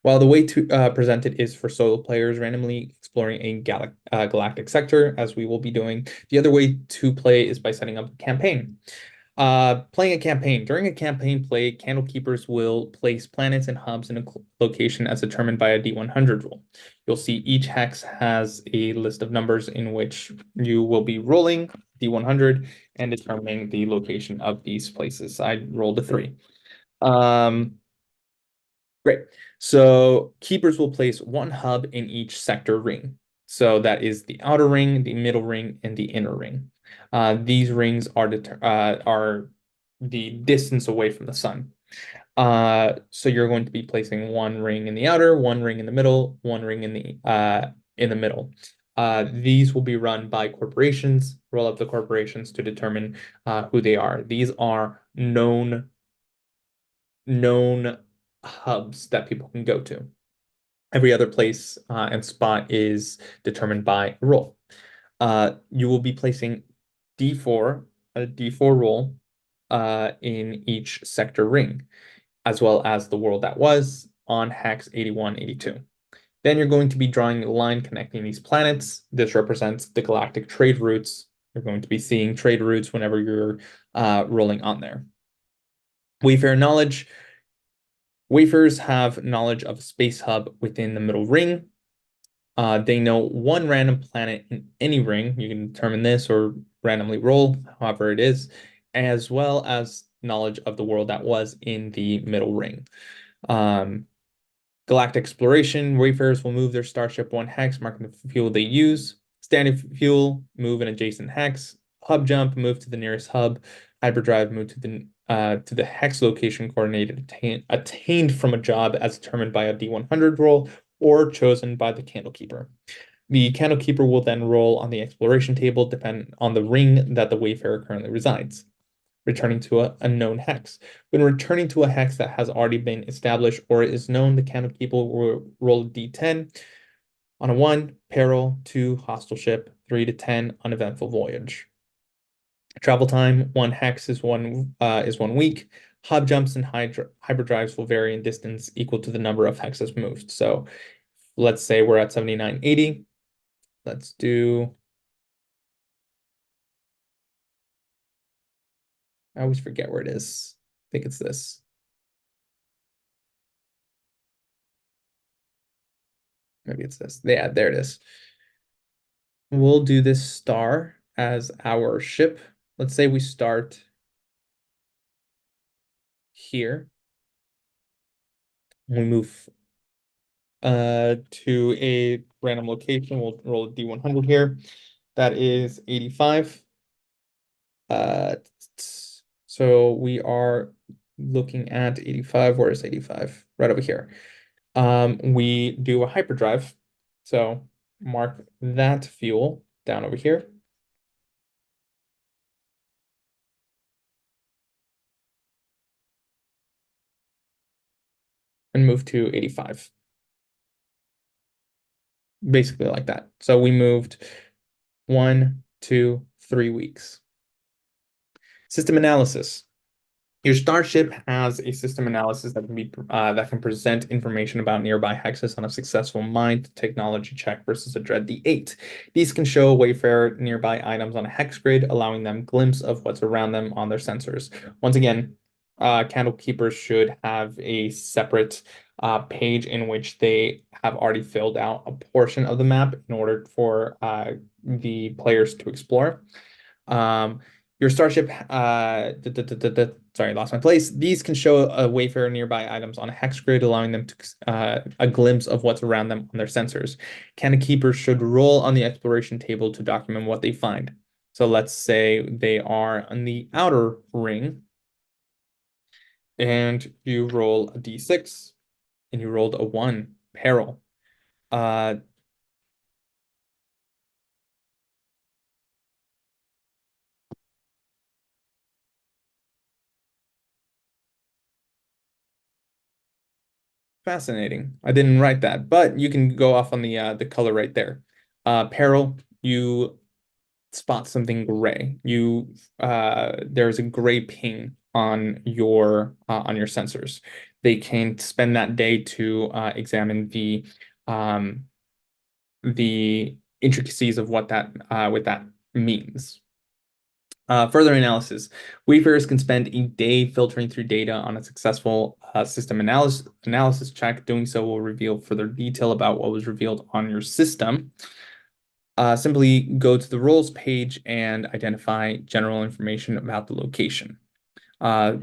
While the way to present it is for solo players randomly exploring a galactic sector, as we will be doing, the other way to play is by setting up a campaign. Playing a campaign. During a campaign play, candle keepers will place planets and hubs in a location as determined by a D100 roll. You'll see each hex has a list of numbers in which you will be rolling D100 and determining the location of these places. I rolled a 3. Um, Great. So keepers will place one hub in each sector ring. So that is the outer ring, the middle ring, and the inner ring. These rings are the distance away from the sun. So you're going to be placing one ring in the outer, one ring in the middle, one ring in the middle. These will be run by corporations. Roll up the corporations to determine who they are. These are known hubs that people can go to. Every other place and spot is determined by a roll. You will be placing D4, a D4 roll in each sector ring, as well as the world that was on hex 8182. Then you're going to be drawing a line connecting these planets. This represents the galactic trade routes. You're going to be seeing trade routes whenever you're rolling on there. Wayfarer knowledge. Wayfarers have knowledge of a space hub within the middle ring. They know one random planet in any ring. You can determine this or randomly roll, however it is, as well as knowledge of the world that was in the middle ring. Um, Galactic exploration, wayfarers will move their starship one hex, marking the fuel they use. Standard fuel, move an adjacent hex. Hub jump, move to the nearest hub. Hyperdrive, move to the hex location coordinated attained from a job as determined by a D100 roll or chosen by the Candlekeeper. The Candlekeeper will then roll on the exploration table, depending on the ring that the wayfarer currently resides, returning to a known hex. When returning to a hex that has already been established or is known, the Candlekeeper will roll a d10. On a 1, peril, 2, hostile ship, 3 to 10, uneventful voyage. Travel time, 1 hex is 1 week. Hub jumps and hyperdrives will vary in distance equal to the number of hexes moved. So let's say we're at 7980. Let's do, I always forget where it is. I think it's this. Maybe it's this. Yeah, there it is. We'll do this star as our ship. Let's say we start here. We move to a random location. We'll roll a D100 here. That is 85. Uh, so we are looking at 85. Where is 85? Right over here. We do a hyperdrive. So mark that fuel down over here. And move to 85. Basically like that. So we moved 1, 2, 3 weeks. System analysis. Your starship has a system analysis that can present information about nearby hexes on a successful mind technology check versus a Dread D8. These can show a wayfarer nearby items on a hex grid, allowing them a glimpse of what's around them on their sensors. Once again, candle keepers should have a separate page in which they have already filled out a portion of the map in order for the players to explore. Your starship, sorry, lost my place. These can show a wayfarer nearby items on a hex grid, allowing them to a glimpse of what's around them on their sensors. Cannon keepers should roll on the exploration table to document what they find. So let's say they are on the outer ring, and you roll a d6, and you rolled a 1, peril. Uh, Fascinating. I didn't write that, but you can go off on the color right there. Peril, you spot something gray. There's a gray ping on your sensors. They can spend that day to examine um, the intricacies of what that means. Further analysis. Wayfarers can spend a day filtering through data on a successful system analysis check. Doing so will reveal further detail about what was revealed on your system. Simply go to the roles page and identify general information about the location. Uh,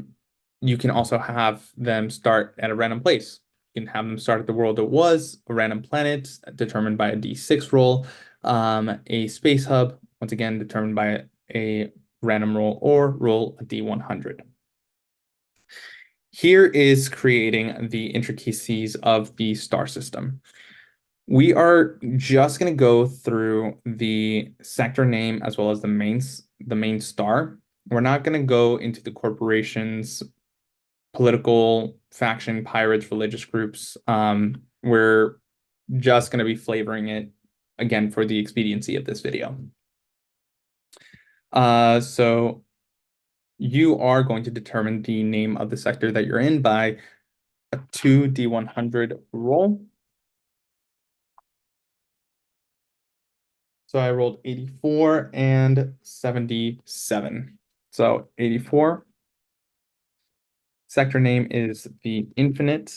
you can also have them start at a random place. You can have them start at the world it was, a random planet determined by a D6 roll, a space hub, once again determined by a random roll, or roll a D100. Here is creating the intricacies of the star system. We are just going to go through the sector name as well as the main star. We're not going to go into the corporations, political faction, pirates, religious groups. We're just going to be flavoring it again for the expediency of this video. So you are going to determine the name of the sector that you're in by a 2d100 roll. So I rolled 84 and 77. So 84. Sector name is the Infinite.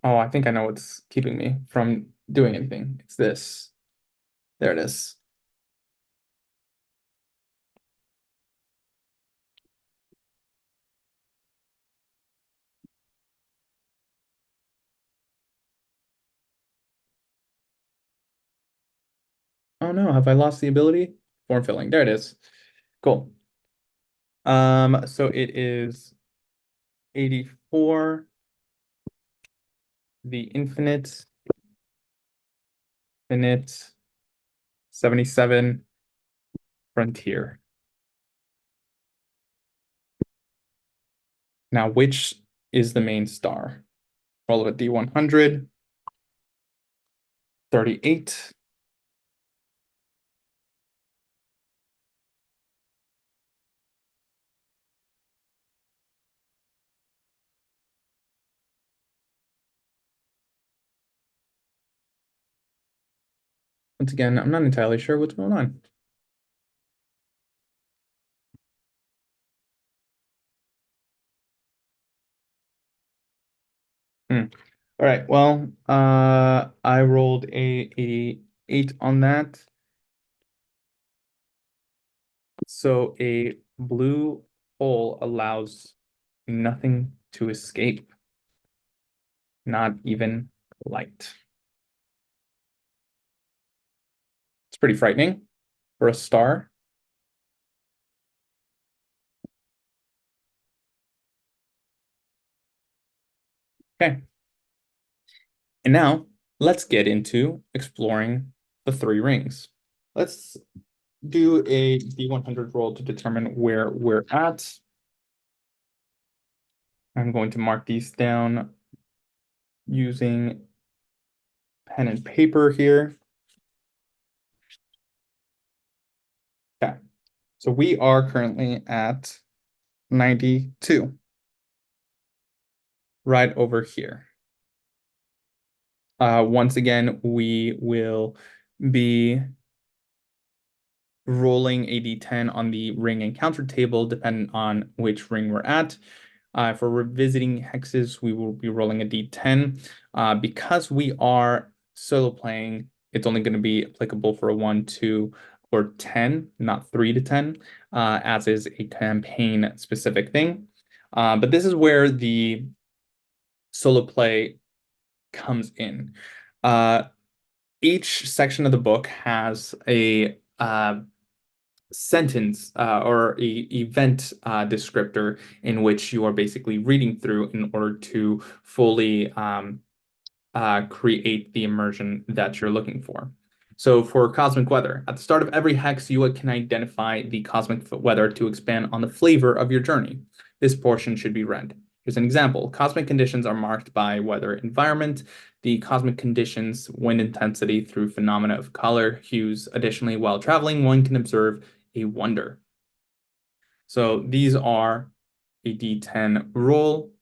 Oh, I think I know what's keeping me from doing anything. It's this. There it is. Oh no, have I lost the ability? Form filling. There it is. Cool. So it is 84, the infinite 77 frontier. Now, which is the main star? Roll of a D100, 38. Once again, I'm not entirely sure what's going on. All right, well, I rolled a 88 on that. So a blue hole allows nothing to escape, not even light. It's pretty frightening for a star. Okay. And now let's get into exploring the three rings. Let's do a D100 roll to determine where we're at. I'm going to mark these down using pen and paper here. Okay, so we are currently at 92, right over here. Once again, we will be rolling a d10 on the ring encounter table, depending on which ring we're at. For revisiting hexes, we will be rolling a d10. Because we are solo playing, it's only going to be applicable for a 1, 2, or 10, not 3 to 10, as is a campaign specific thing. But this is where the solo play comes in. Each section of the book has a sentence or a event descriptor in which you are basically reading through in order to fully create the immersion that you're looking for. So for cosmic weather, at the start of every hex, you can identify the cosmic weather to expand on the flavor of your journey. This portion should be read. Here's an example. Cosmic conditions are marked by weather environment, the cosmic conditions, wind intensity through phenomena of color, hues. Additionally, while traveling, one can observe a wonder. So these are a D10 roll.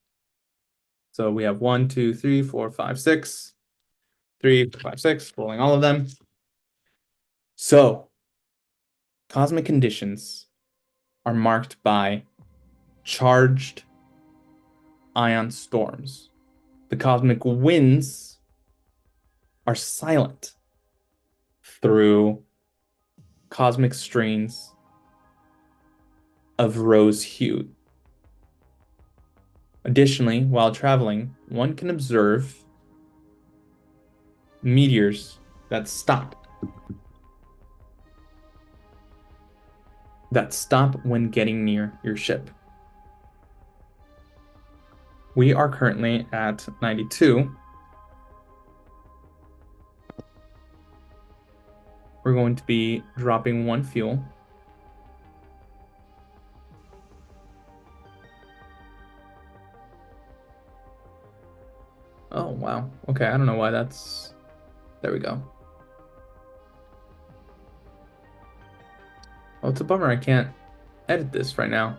So we have 1, 2, 3, 4, 5, 6. 3, 5, 6, rolling all of them. So cosmic conditions are marked by charged ion storms. The cosmic winds are silent through cosmic strains of rose hue. Additionally, while traveling, one can observe meteors that stop when getting near your ship. We are currently at 92. We're going to be dropping 1 fuel. Oh, wow. Okay, I don't know why that's... There we go. Oh, it's a bummer I can't edit this right now.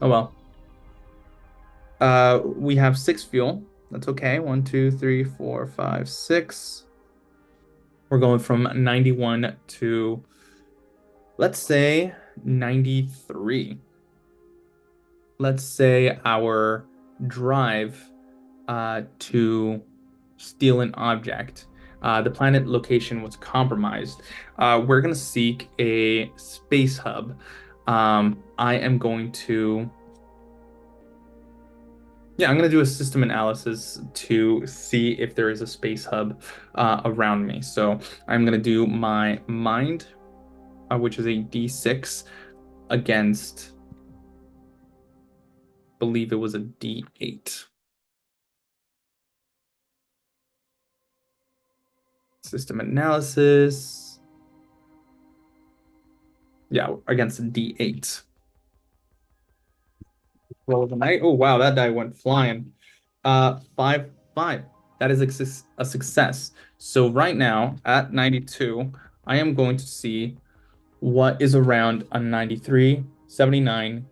Oh well. We have 6 fuel. That's okay. 1, 2, 3, 4, 5, 6. We're going from 91 to, let's say, 93. Let's say our drive to steal an object. The planet location was compromised. We're going to seek a space hub. I am going to... Yeah, I'm going to do a system analysis to see if there is a space hub around me. So I'm going to do my mind, which is a D6, against, I believe it was a D8. System analysis. Yeah, against a D8. Roll of a night. Oh, wow, that die went flying. 5, 5. That is a success. So right now, at 92, I am going to see what is around a 93, 79.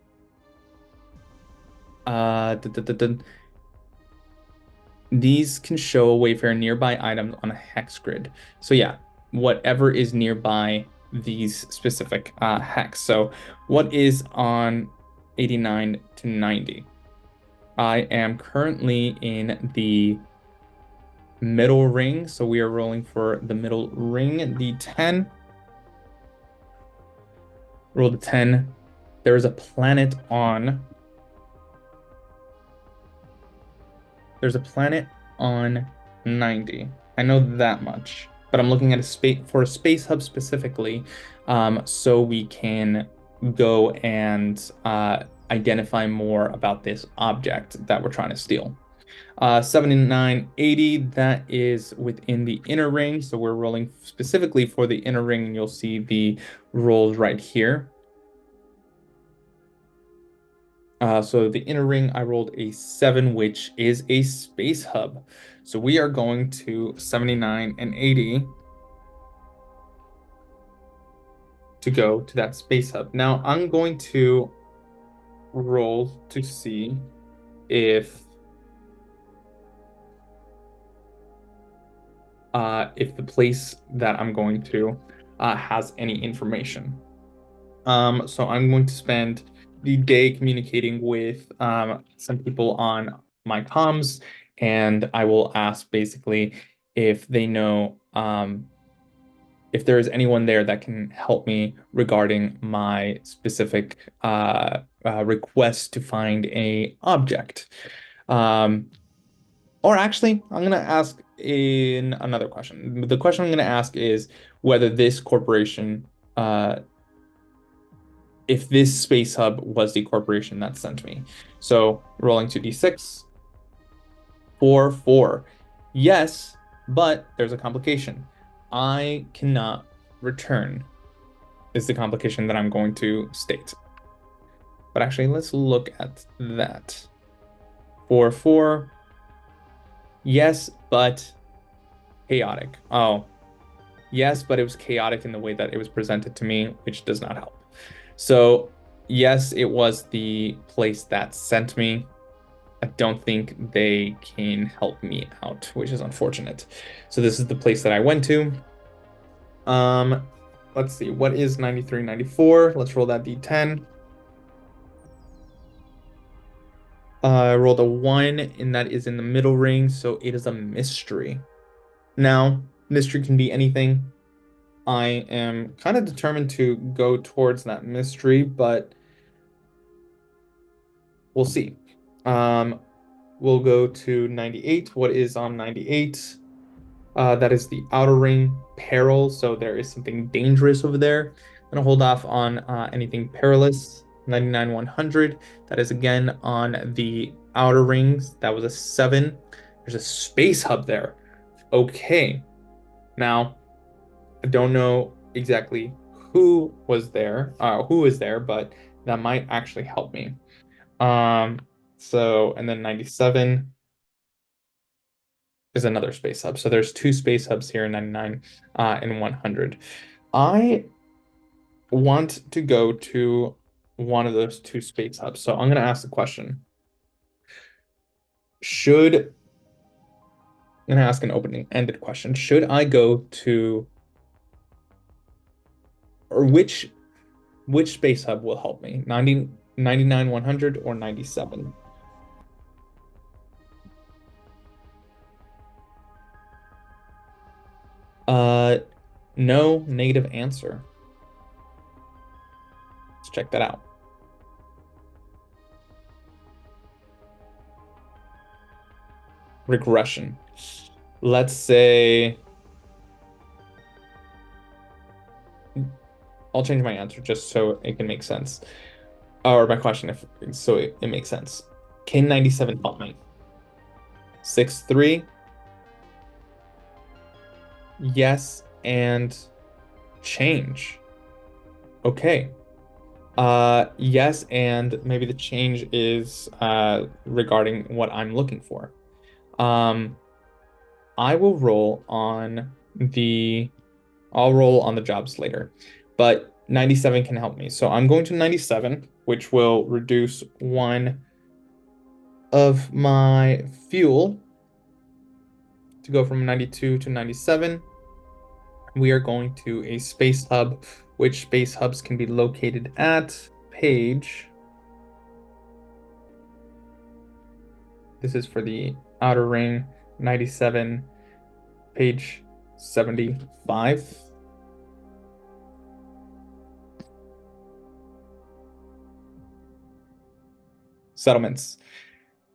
These can show a wayfarer nearby items on a hex grid. So yeah, whatever is nearby these specific hex. So what is on 89 to 90? I am currently in the middle ring, so we are rolling for the middle ring, D10. Roll the 10. There is a planet on... There's a planet on 90. I know that much, but I'm looking at a space hub specifically, so we can go and identify more about this object that we're trying to steal. 79, 80, that is within the inner ring, so we're rolling specifically for the inner ring, and you'll see the rolls right here. So the inner ring, I rolled a 7, which is a space hub. So we are going to 79 and 80 to go to that space hub. Now I'm going to roll to see if the place that I'm going to has any information. So I'm going to spend the day communicating with some people on my comms, and I will ask basically if they know if there is anyone there that can help me regarding my specific request to find a object. Or actually, I'm going to ask in another question. The question I'm going to ask is whether this corporation if this space hub was the corporation that sent me. So rolling 2d6, 4, 4. Yes, but there's a complication. I cannot return, is the complication that I'm going to state. But actually, let's look at that. 4, 4. Yes, but chaotic. Oh, yes, but it was chaotic in the way that it was presented to me, which does not help. So, yes, it was the place that sent me. I don't think they can help me out, which is unfortunate. So this is the place that I went to. Um, let's see, what is 93, 94? Let's roll that d10. I rolled a 1, and that is in the middle ring, so it is a mystery. Now, mystery can be anything. I am kind of determined to go towards that mystery, but we'll see. Um, we'll go to 98. What is on 98? That is the outer ring peril, so there is something dangerous over there. I'm gonna hold off on anything perilous. 99, 100. That is again on the outer rings. That was a 7. There's a space hub there. Okay. Now, I don't know exactly who is there, but that might actually help me. Um, so, and then 97 is another space hub. So there's two space hubs here, 99 and 100. I want to go to one of those two space hubs. So I'm going to ask the question. I'm going to ask an open-ended question. Should I go to, or which space hub will help me? 90, 99, 100, or 97? Uh, no negative answer. Let's check that out. Regression. Let's say I'll change my answer just so it can make sense. Or my question if so it makes sense. Can 97 help me? 6-3. Yes, and change. Okay. Yes, and maybe the change is regarding what I'm looking for. Um, I will roll on the I'll roll on the jobs later, but 97 can help me. So I'm going to 97, which will reduce 1 of my fuel to go from 92 to 97. We are going to a space hub, which space hubs can be located at page. This is for the outer ring, 97, page 75. Settlements.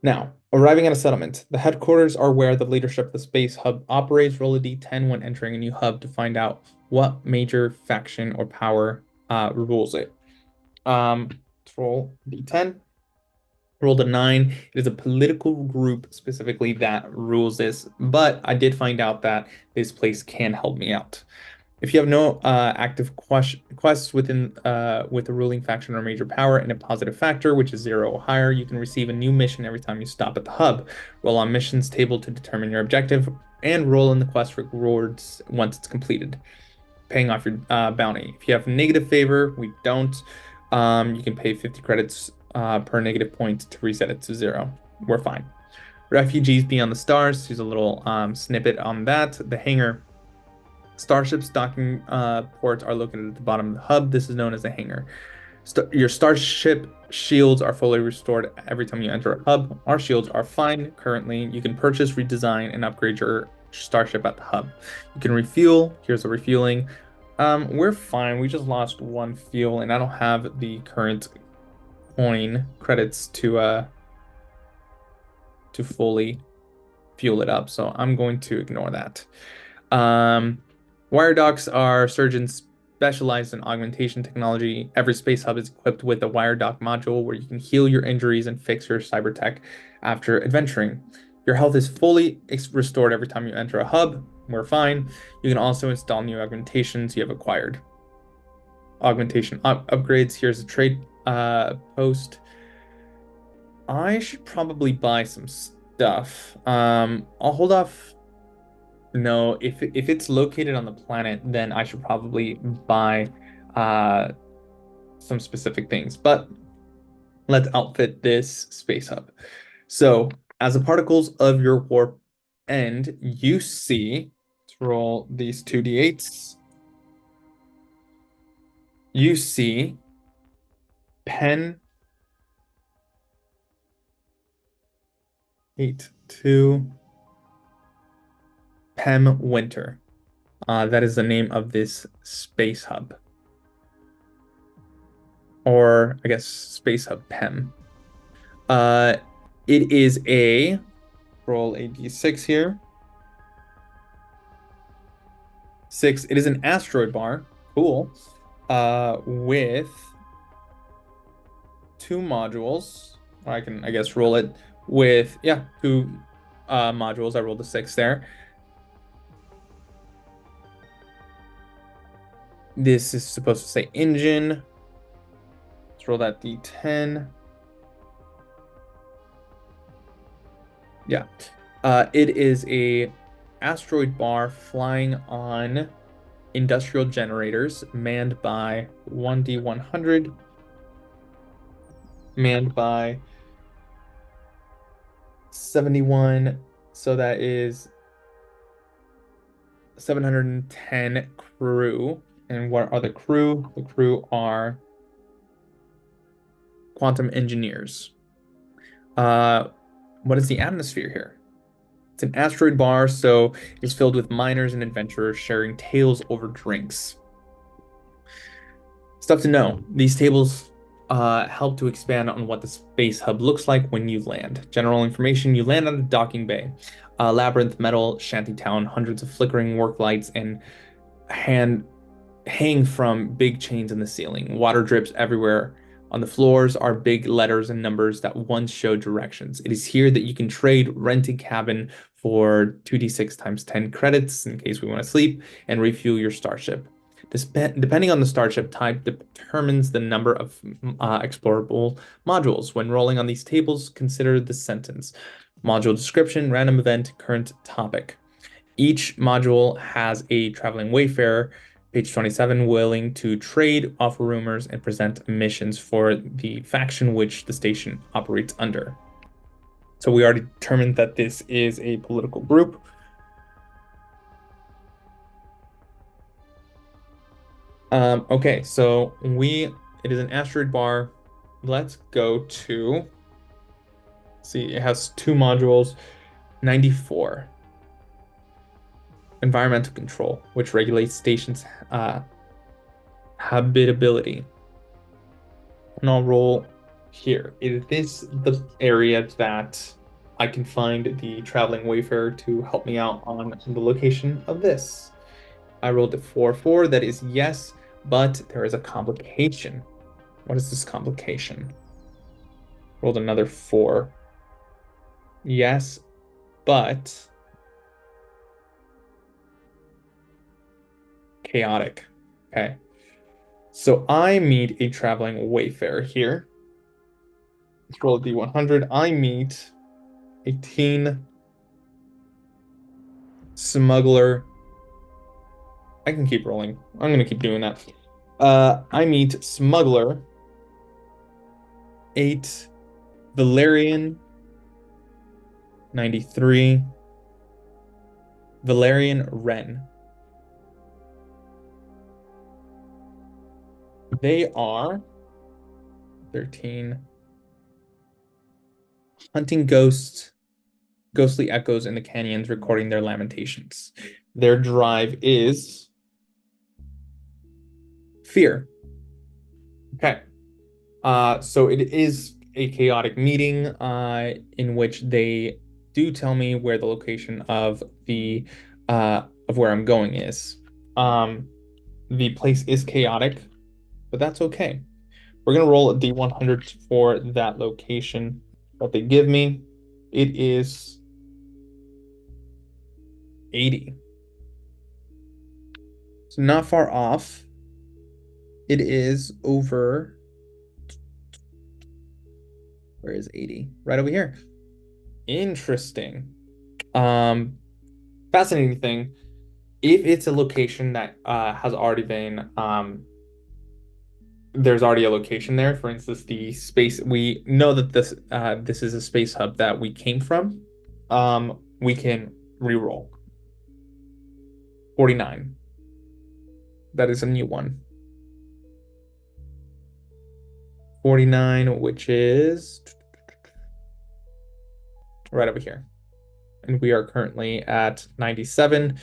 Now, arriving at a settlement, the headquarters are where the leadership of the space hub operates. Roll a d10 when entering a new hub to find out what major faction or power rules it. Let's roll d10. Rolled a 9. It is a political group specifically that rules this, but I did find out that this place can help me out. If you have no active quests within with a ruling faction or major power and a positive factor, which is 0 or higher, you can receive a new mission every time you stop at the hub. Roll on missions table to determine your objective, and roll in the quest rewards once it's completed, paying off your bounty. If you have negative favor, we don't. You can pay 50 credits per negative point to reset it to 0. We're fine. Refugees beyond the stars. Here's a little snippet on that. The hangar. Starship's docking ports are located at the bottom of the hub. This is known as a hangar. Your starship shields are fully restored every time you enter a hub. Our shields are fine currently. You can purchase, redesign, and upgrade your starship at the hub. You can refuel. Here's a refueling. We're fine. We just lost 1 fuel, and I don't have the current coin credits to fully fuel it up, so I'm going to ignore that. Wire docks are surgeons specialized in augmentation technology. Every space hub is equipped with a wire dock module where you can heal your injuries and fix your cyber tech after adventuring. Your health is fully restored every time you enter a hub. We're fine. You can also install new augmentations you have acquired. Augmentation upgrades. Here's a trade post. I should probably buy some stuff. I'll hold off. No, if it's located on the planet, then I should probably buy uh some specific things. But let's outfit this space hub. So, as the particles of your warp end, you see, let's roll these 2d8s. You see pen 8 2 Pem Winter. That is the name of this space hub. Or I guess space hub Pem. Uh it is a roll a d6 here. 6. It is an asteroid bar. Cool. With 2 modules. Or I can, I guess, roll it with, yeah, 2 modules. I rolled a 6 there. This is supposed to say engine. Let's roll that d10. Yeah. It is a asteroid bar flying on industrial generators manned by 1d100, manned by 71. So that is 710 crew. And what are the crew? The crew are quantum engineers. What is the atmosphere here? It's an asteroid bar, so it's filled with miners and adventurers sharing tales over drinks. Stuff to know. These tables help to expand on what the space hub looks like when you land. General information, you land at a docking bay. Labyrinth metal shantytown, hundreds of flickering work lights and hang from big chains in the ceiling. Water drips everywhere. On the floors are big letters and numbers that once showed directions. It is here that you can trade rented cabin for 2d6 times 10 credits in case we want to sleep and refuel your starship. Depending on the starship type determines the number of explorable modules. When rolling on these tables, consider the sentence. Module description, random event, current topic. Each module has a traveling wayfarer, page 27, willing to trade, offer rumors, and present missions for the faction which the station operates under. So we already determined that this is a political group. Okay, so it is an asteroid bar. Let's go to, see, it has 2 modules, 94. Environmental control, which regulates station's habitability. And I'll roll here. Is this the area that I can find the traveling wayfarer to help me out on the location of this? I rolled a 4-4. That is yes, but there is a complication. What is this complication? Rolled another 4. Yes, but chaotic. Okay. So I meet a traveling wayfarer here. Let's roll a d100. I meet a teen smuggler. I can keep rolling. I'm gonna keep doing that. I meet smuggler 8 Valerian 93 Valerian Wren. They are 13 hunting ghostly echoes in the canyons, recording their lamentations. Their drive is fear. Okay. So it is a chaotic meeting in which they do tell me where the location of the of where I'm going is. The place is chaotic, but that's okay. We're gonna roll a D100 for that location that they give me. It is 80. So not far off. It is over, where is 80? Right over here. Interesting. Um, Fascinating thing. If it's a location that has already been there's already a location there. For instance, the space we know that this is a space hub that we came from. We can re-roll 49. That is a new one. 49, which is right over here. And we are currently at 97.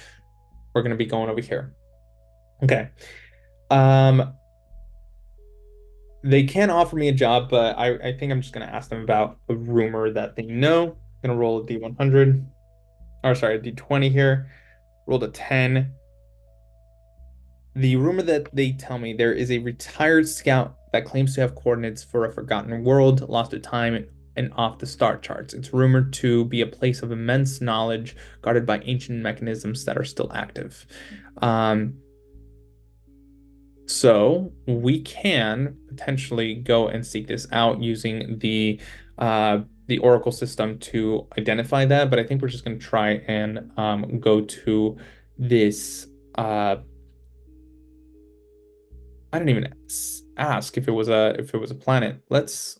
We're going to be going over here. Okay. Um, they can offer me a job, but I think I'm just going to ask them about a rumor that they know. I'm going to roll a D100, or sorry, a D20 here. Rolled a 10. The rumor that they tell me there is a retired scout that claims to have coordinates for a forgotten world, lost to time and off the star charts. It's rumored to be a place of immense knowledge guarded by ancient mechanisms that are still active. Um, so we can potentially go and seek this out using the Oracle system to identify that, but I think we're just going to try and go to this. I didn't even ask if it was a planet. Let's.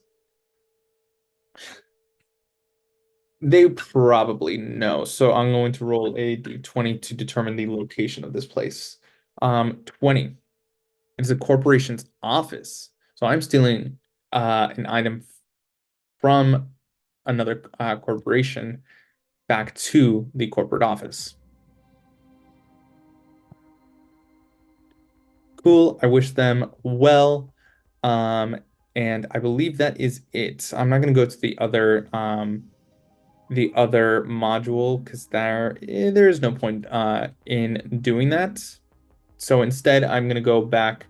They probably know, so I'm going to roll a d20 to determine the location of this place. 20. It is a corporation's office. So I'm stealing an item from another corporation back to the corporate office. Cool. I wish them well. Um, and I believe that is it. I'm not going to go to the other module because there is no point in doing that. So instead, I'm going to go back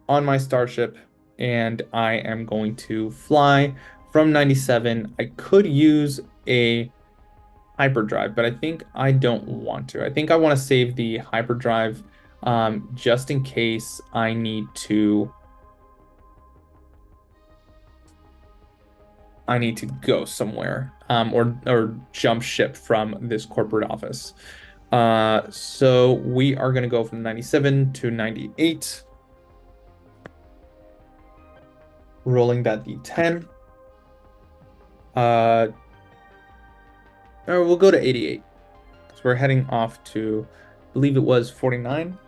on my starship and I am going to fly from 97. I could use a hyperdrive, but I think I don't want to. I think I want to save the hyperdrive just in case I need to go somewhere or jump ship from this corporate office. So we are going to go from 97 to 98, rolling that D10. Uh, or we'll go to 88 because we're heading off to, I believe it was 49.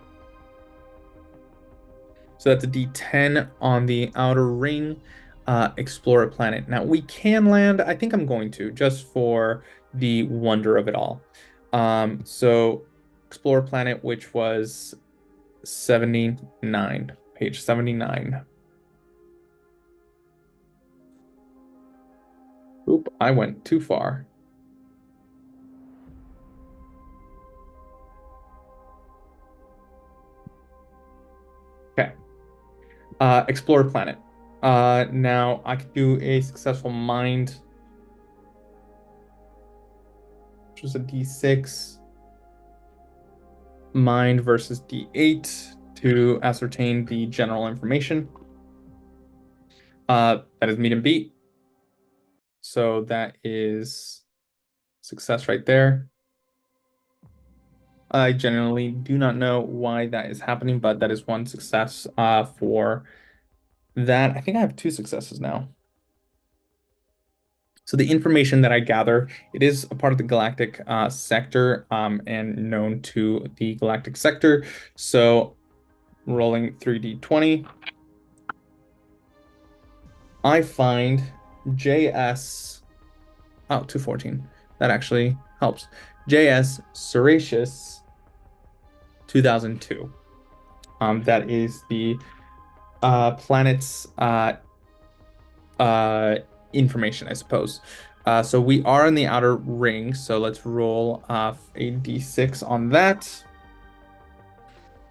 So that's a D10 on the outer ring. Explore a planet. Now we can land. I think I'm going to just for the wonder of it all. So explore a planet, which was 79, page 79. Oop, I went too far. Okay. Explore a planet. Now I could do a successful mind, which was a D6. Mind versus D8 to ascertain the general information. That is meet and beat. So that is success right there. I generally do not know why that is happening, but that is one success for that. I think I have two successes now. So the information that I gather, it is a part of the galactic sector and known to the galactic sector. So rolling 3d20, I find JS, oh, 214. That actually helps. JS Seratius 2002. That is the planet's information, I suppose. So we are in the outer ring, so let's roll a d6 on that.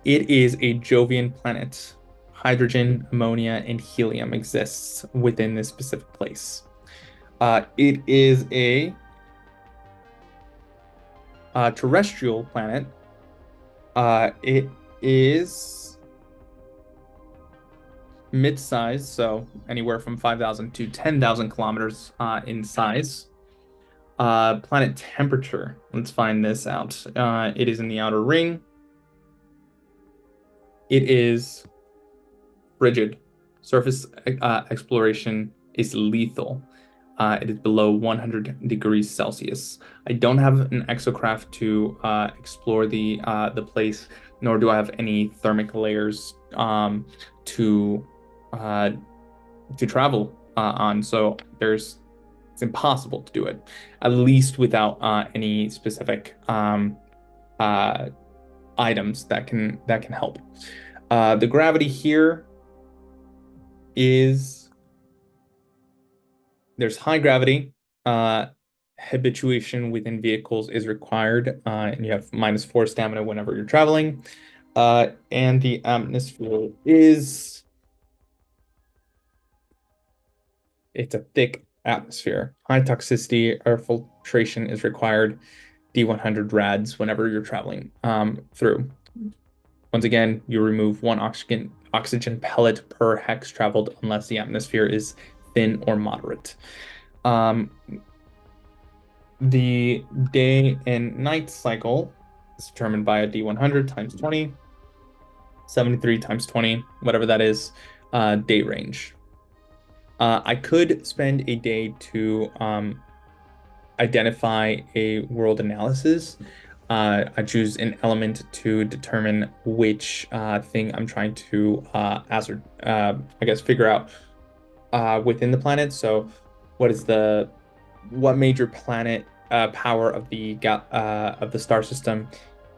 It is a Jovian planet. Hydrogen, ammonia, and helium exists within this specific place. It is a terrestrial planet. It is mid-sized, so anywhere from 5,000 to 10,000 kilometers in size. Planet temperature. Let's find this out. It is in the outer ring. It is frigid. Surface exploration is lethal. It is below 100 degrees Celsius. I don't have an exocraft to explore the place, nor do I have any thermic layers to uh, to travel on. So it's impossible to do it, at least without any specific uh, items that can help. The gravity here is there's high gravity. Habituation within vehicles is required, and you have -4 stamina whenever you're traveling. And the atmosphere is it's a thick atmosphere. High toxicity, air filtration is required. D100 rads whenever you're traveling through. Once again, you remove one oxygen pellet per hex traveled unless the atmosphere is thin or moderate. Um, the day and night cycle is determined by a D100 times 20, 73 times 20, whatever that is, day range. I could spend a day to identify a world analysis. I choose an element to determine which thing I'm trying to I guess figure out within the planet. So, what is what major planet power of the star system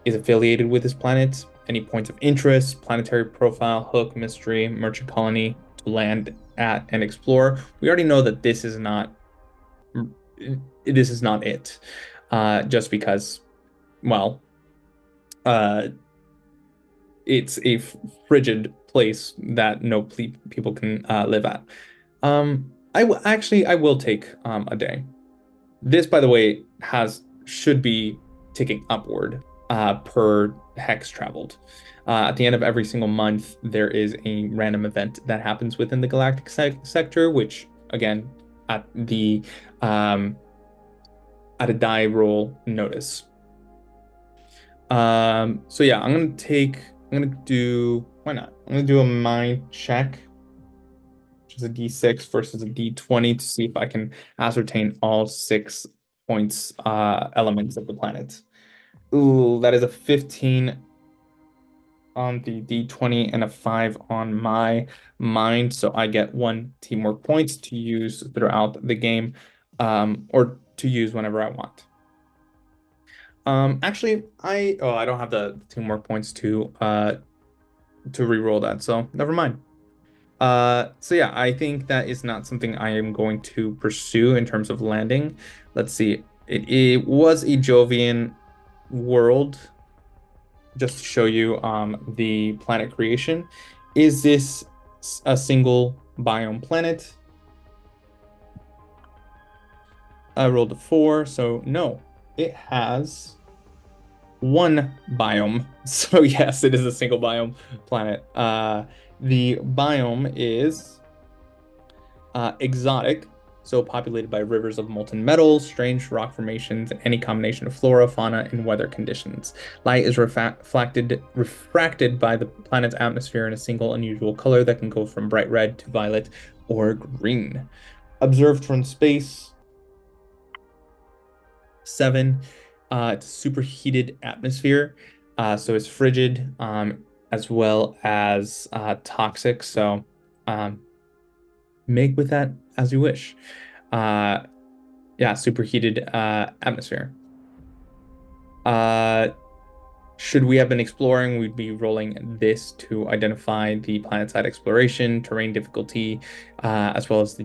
is affiliated with this planet? Any points of interest, planetary profile, hook, mystery, merchant colony to land at and explore. We already know that this is not it. Just because, well, uh, it's a frigid place that no people can live at. I will take a day. This, by the way, should be ticking upward per hex traveled. At the end of every single month, there is a random event that happens within the galactic sector, which again at the at a die roll notice. So yeah, I'm gonna do, why not? I'm gonna do a mind check, which is a D6 versus a D20 to see if I can ascertain all 6 points, elements of the planet. Ooh, that is a 15 on the D20 and a 5 on my mind. So I get 1 teamwork points to use throughout the game, or to use whenever I want. Actually, I don't have the 2 more points to re-roll that, so never mind. So yeah, I think that is not something I am going to pursue in terms of landing. Let's see. It was a Jovian world, just to show you the planet creation. Is this a single biome planet? I rolled a 4, so no. It has 1 biome. So yes, it is a single biome planet. The biome is exotic, so populated by rivers of molten metals, strange rock formations, and any combination of flora, fauna, and weather conditions. Light is refracted by the planet's atmosphere in a single unusual color that can go from bright red to violet or green. Observed from space, 7. It's a superheated atmosphere, so it's frigid, as well as toxic. So make with that as you wish. Uh, yeah, superheated atmosphere. Uh, should we have been exploring, we'd be rolling this to identify the planet-side exploration, terrain difficulty, as well as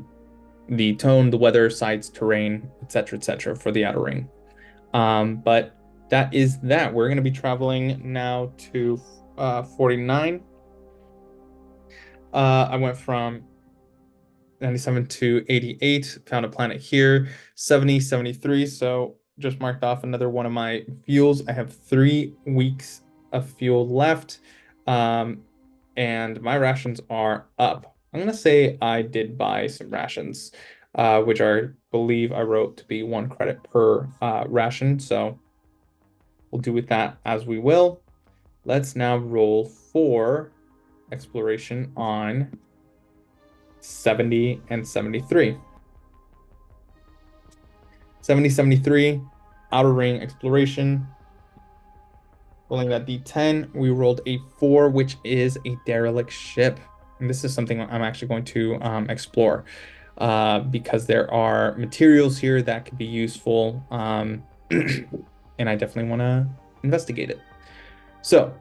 the tone, the weather, sites, terrain, etc., for the outer ring. But that is that. We're going to be traveling now to 49. I went from 97 to 88, found a planet here, 70, 73. So just marked off another one of my fuels. I have 3 weeks of fuel left, um, and my rations are up. I'm gonna say I did buy some rations, which I believe I wrote to be 1 credit per ration. So we'll do with that as we will. Let's now roll for exploration on 70 and 73. 70, 73, outer ring exploration. Rolling that D10, we rolled a 4, which is a derelict ship. And this is something I'm actually going to explore because there are materials here that could be useful. And I definitely want to investigate it. So,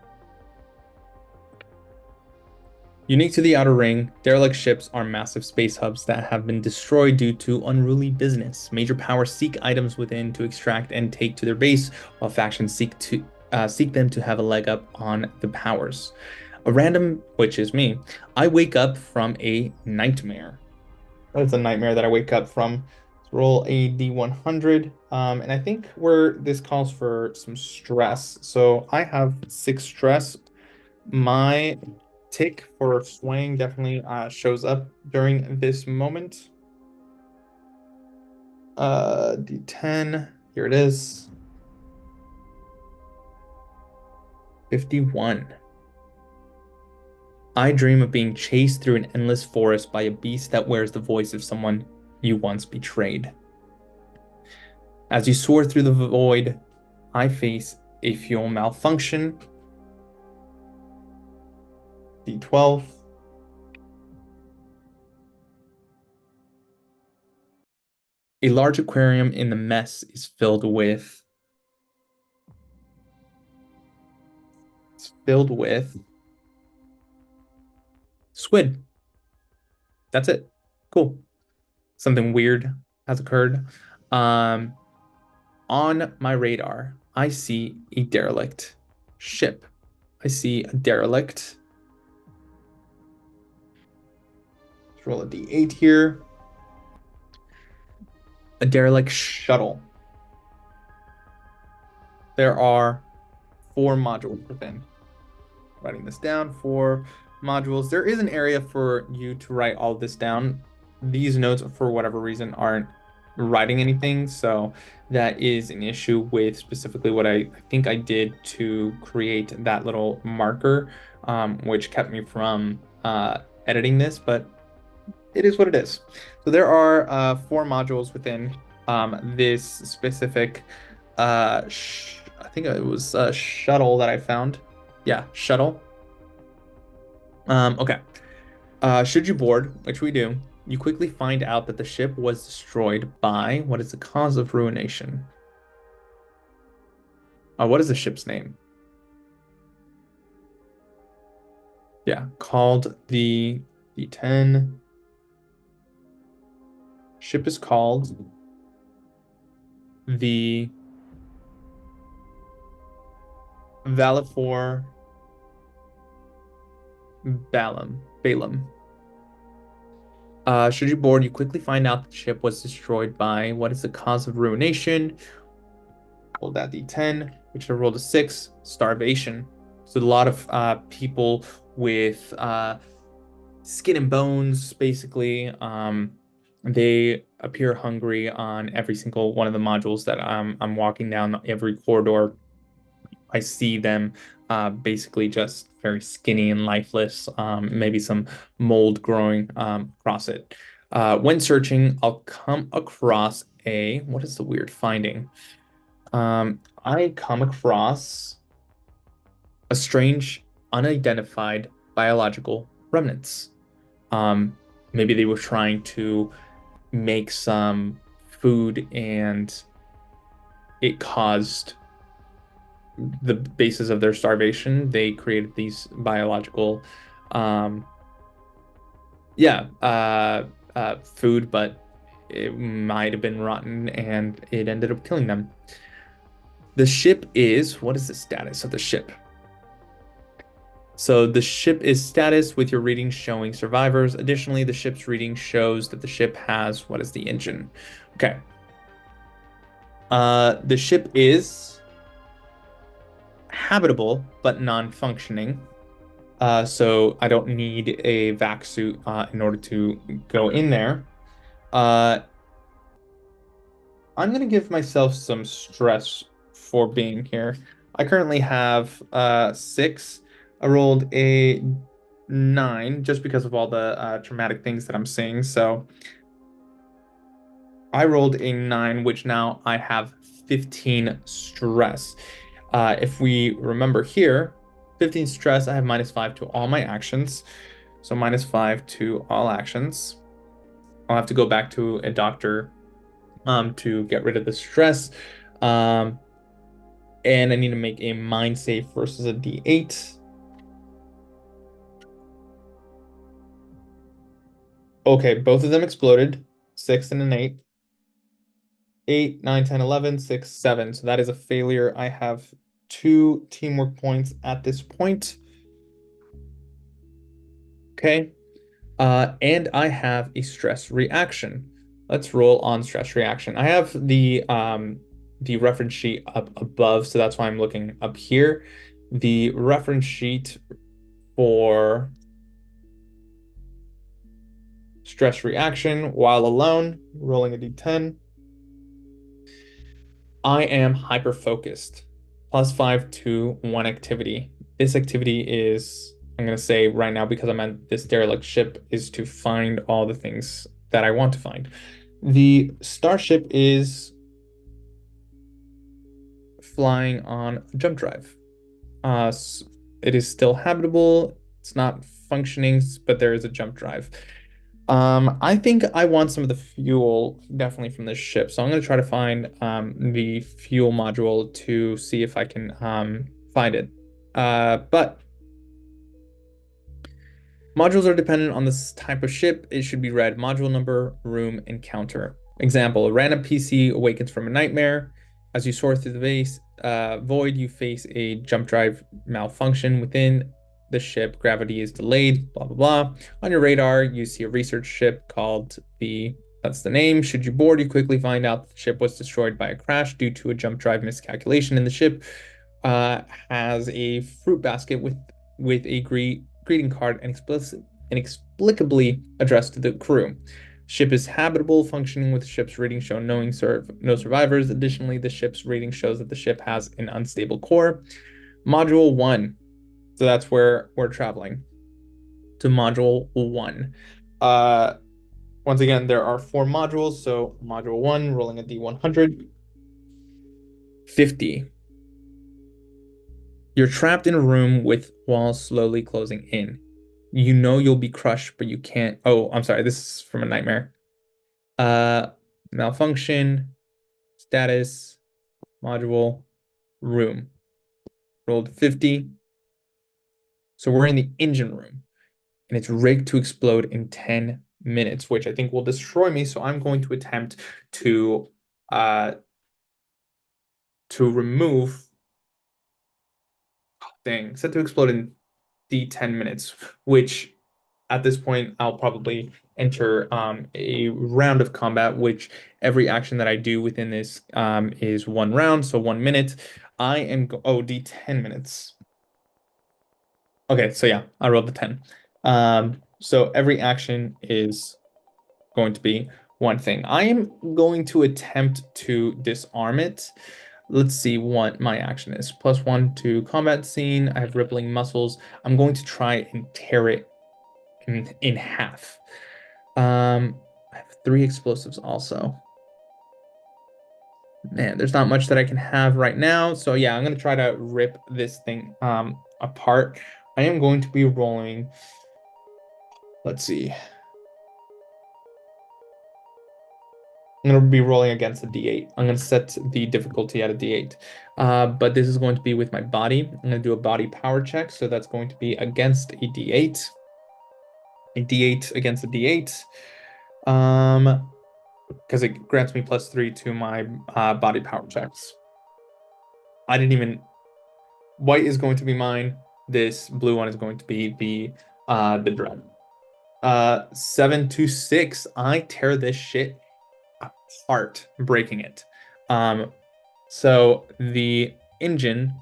unique to the Outer Ring, derelict ships are massive space hubs that have been destroyed due to unruly business. Major powers seek items within to extract and take to their base, while factions seek them to have a leg up on the powers. A random, which is me, I wake up from a nightmare. That's a nightmare that I wake up from. Let's roll a D100, and I think this calls for some stress. So I have 6 stress. My tick for swaying definitely shows up during this moment. D10, here it is. 51. I dream of being chased through an endless forest by a beast that wears the voice of someone you once betrayed. As you soar through the void, I face a fuel malfunction. D12. A large aquarium in the mess is filled with squid. That's it. Cool. Something weird has occurred. On my radar, I see a derelict ship. I see a derelict. Let's roll a D8 here. A derelict shuttle. There are 4 modules within. Writing this down, 4 modules. There is an area for you to write all of this down. These notes, for whatever reason, aren't writing anything, so that is an issue with specifically what I think I did to create that little marker, which kept me from editing this, but it is what it is. So there are 4 modules within this specific, I think it was a shuttle that I found. Yeah, shuttle. Okay. Should you board, which we do, you quickly find out that the ship was destroyed by what is the cause of ruination? What is the ship's name? Yeah, called the D10. Ship is called the Valafor Balaam. Should you board, you quickly find out the ship was destroyed by what is the cause of ruination? Roll that D10, which I rolled a 6, starvation. So a lot of people with skin and bones, basically. They appear hungry on every single one of the modules that I'm walking down every corridor. I see them basically just very skinny and lifeless, maybe some mold growing across it. When searching, I'll come across what is the weird finding? I come across a strange, unidentified biological remnants. Maybe they were trying to make some food and it caused the basis of their starvation. They created these biological, um, yeah, food, but it might have been rotten and it ended up killing them. The ship is, what is the status of the ship? So the ship is status with your reading showing survivors. Additionally, the ship's reading shows that the ship has what is the engine. Okay. The ship is habitable but non-functioning. So I don't need a vac suit in order to go in there. Uh, I'm gonna give myself some stress for being here. I currently have 6. I rolled a 9 just because of all the traumatic things that I'm seeing. So I rolled a 9, which now I have 15 stress. If we remember here, 15 stress, I have -5 to all my actions. So -5 to all actions. I'll have to go back to a doctor to get rid of the stress. Um, and I need to make a mind save versus a D8. Okay, both of them exploded. 6 and an 8. 8, 9, 10, 11, 6, 7. So that is a failure. I have 2 teamwork points at this point. Okay. And I have a stress reaction. Let's roll on stress reaction. I have the reference sheet up above, so that's why I'm looking up here. The reference sheet for stress reaction while alone, rolling a d10. I am hyper focused. +5 to one activity. This activity is, I'm going to say right now, because I'm at this derelict ship, is to find all the things that I want to find. The starship is flying on jump drive. Uh, it is still habitable. It's not functioning, but there is a jump drive. I think I want some of the fuel definitely from this ship. So I'm going to try to find the fuel module to see if I can find it. But modules are dependent on this type of ship. It should be read module number, room, encounter. Example, a random PC awakens from a nightmare. As you soar through the base void, you face a jump drive malfunction within the ship. Gravity is delayed, blah, blah, blah. On your radar, you see a research ship called that's the name. Should you board, you quickly find out that the ship was destroyed by a crash due to a jump drive miscalculation in the ship. Has a fruit basket with a greeting card and inexplicably addressed to the crew. Ship is habitable, functioning with the ship's rating showing no survivors. Additionally, the ship's rating shows that the ship has an unstable core. Module 1. So that's where we're traveling to module 1. Uh, Once again, there are 4 modules. So module 1, rolling a D100. 50. You're trapped in a room with walls slowly closing in. You know you'll be crushed, but you can't. Oh, I'm sorry. This is from a nightmare. Uh, Malfunction, status, module, room. Rolled 50. So we're in the engine room, and it's rigged to explode in 10 minutes, which I think will destroy me. So I'm going to attempt uh to remove thing set to explode in the 10 minutes, which at this point I'll probably enter a round of combat, which every action that I do within this is 1 round, so 1 minute. I am oh D10 minutes. Okay, so yeah, I rolled the 10. So every action is going to be one thing. I am going to attempt to disarm it. Let's see what my action is. +1 to combat scene. I have rippling muscles. I'm going to try and tear it in half. I have 3 explosives also. Man, there's not much that I can have right now. So yeah, I'm gonna try to rip this thing apart. I am going to be rolling. Let's see. I'm going to be rolling against a D8. I'm going to set the difficulty at a D8. But this is going to be with my body. I'm going to do a body power check. So that's going to be against a D8. A D8 against a D8. Because it grants me +3 to my body power checks. I didn't even... White is going to be mine. this blue one is going to be the dread. 7 to 6. I tear this shit apart, breaking it. So the engine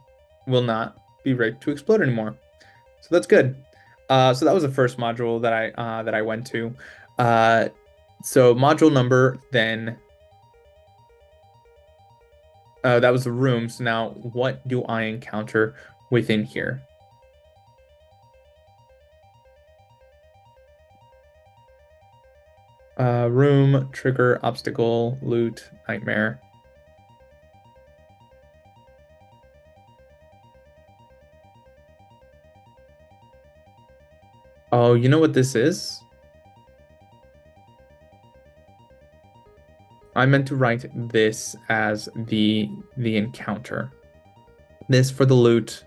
will not be ready to explode anymore. So that's good. So that was the first module that I went to. Uh, so module number then that was the room. So now what do I encounter within here? Room, trigger, obstacle, loot, nightmare. Oh, you know what this is? I meant to write this as the encounter. This for the loot.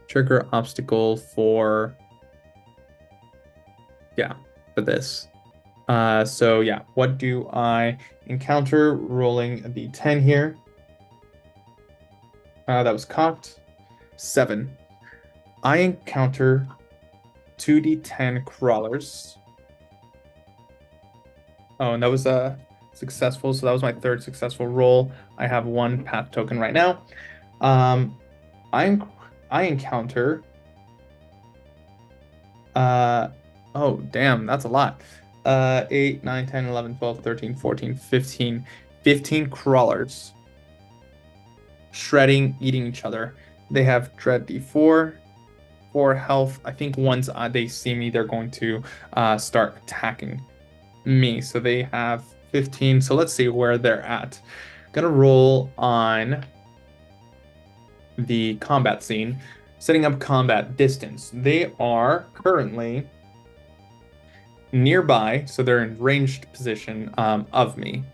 Trigger obstacle for yeah, for this. So yeah, what do I encounter? Rolling the 10 here. That was cocked. 7. I encounter 2d10 crawlers. Oh, and that was successful. So that was my third successful roll. I have 1 path token right now. Um, I I encounter oh damn, that's a lot. 8, 9, 10, 11, 12, 13, 14, 15. 15 crawlers. Shredding, eating each other. They have Dread D4, 4 health. I think once they see me, they're going to start attacking me. So they have 15. So let's see where they're at. Gonna roll on the combat scene, setting up combat distance. They are currently nearby, so they're in ranged position of me.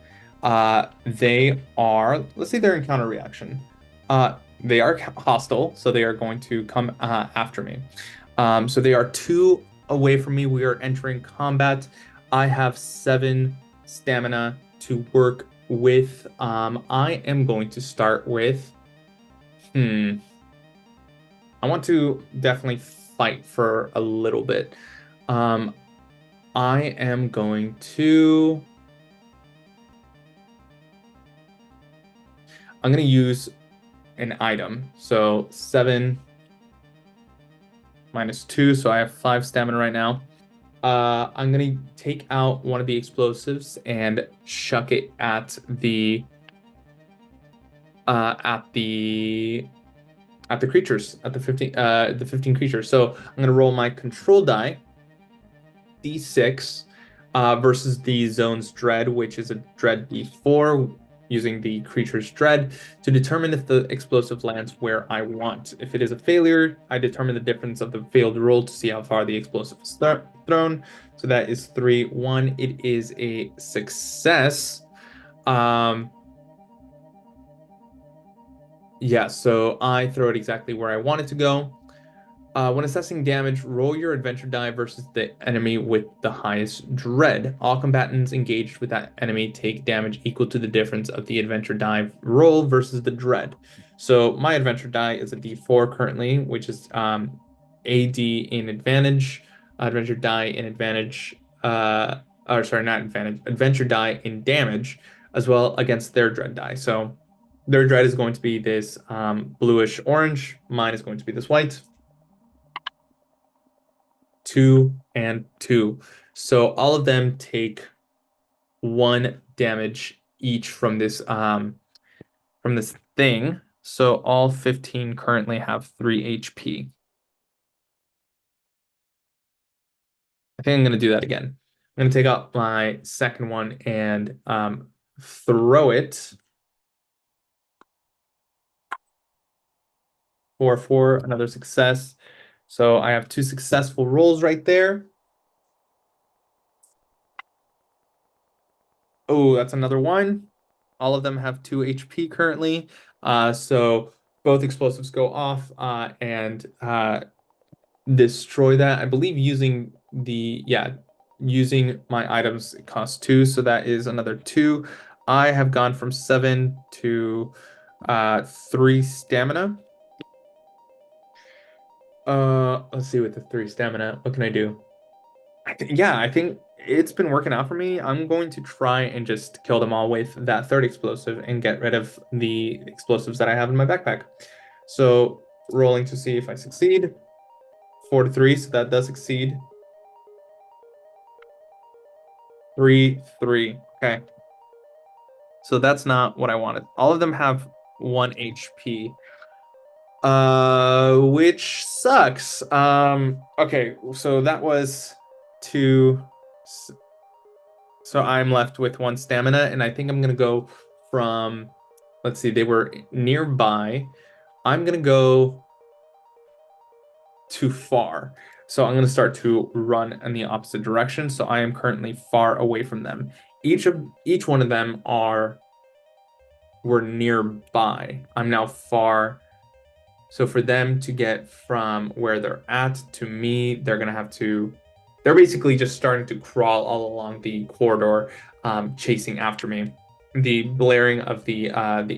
They are, let's say they're in counter reaction. They are hostile, so they are going to come after me. So they are 2 away from me. We are entering combat. I have 7 stamina to work with. I am going to start with, I want to definitely fight for a little bit. I am going to. I'm going to use an item. So 7 minus 2. So I have 5 stamina right now. I'm going to take out one of the explosives and chuck it at the creatures, at the 15 creatures. So I'm going to roll my control die, D6, versus the zone's dread, which is a dread D4, using the creature's dread to determine if the explosive lands where I want. If it is a failure, I determine the difference of the failed roll to see how far the explosive is thrown. So that is 3, 1. It is a success. Yeah, so I throw it exactly where I want it to go. When assessing damage, roll your adventure die versus the enemy with the highest dread. All combatants engaged with that enemy take damage equal to the difference of the adventure die roll versus the dread. So my adventure die is a D4 currently, which is AD in advantage, adventure die in advantage, or sorry, not advantage, adventure die in damage, as well against their dread die. So their dread is going to be this bluish orange. Mine is going to be this white. 2 and 2. So all of them take 1 damage each from this thing. So all 15 currently have 3 HP. I think I'm going to do that again. I'm going to take out my second one and throw it for 4, another success. So I have 2 successful rolls right there. Oh, that's another one. All of them have 2 HP currently. So both explosives go off and destroy that. I believe using my items it costs 2, so that is another 2. I have gone from 7 to 3 stamina. Let's see with the three stamina. What can I do? Yeah, I think it's been working out for me. I'm going to try and just kill them all with that third explosive and get rid of the explosives that I have in my backpack. So rolling to see if I succeed. 4 to 3, so that does succeed. 3, 3. Okay. So that's not what I wanted. All of them have 1 HP. Which sucks. Okay, so that was two. So I'm left with 1 stamina, and I think I'm gonna go from, let's see, they were nearby. I'm gonna go too far. So I'm gonna start to run in the opposite direction. So I am currently far away from them. Each one of them are were nearby. I'm now far. So for them to get from where they're at to me, they're basically just starting to crawl all along the corridor, chasing after me. The blaring of the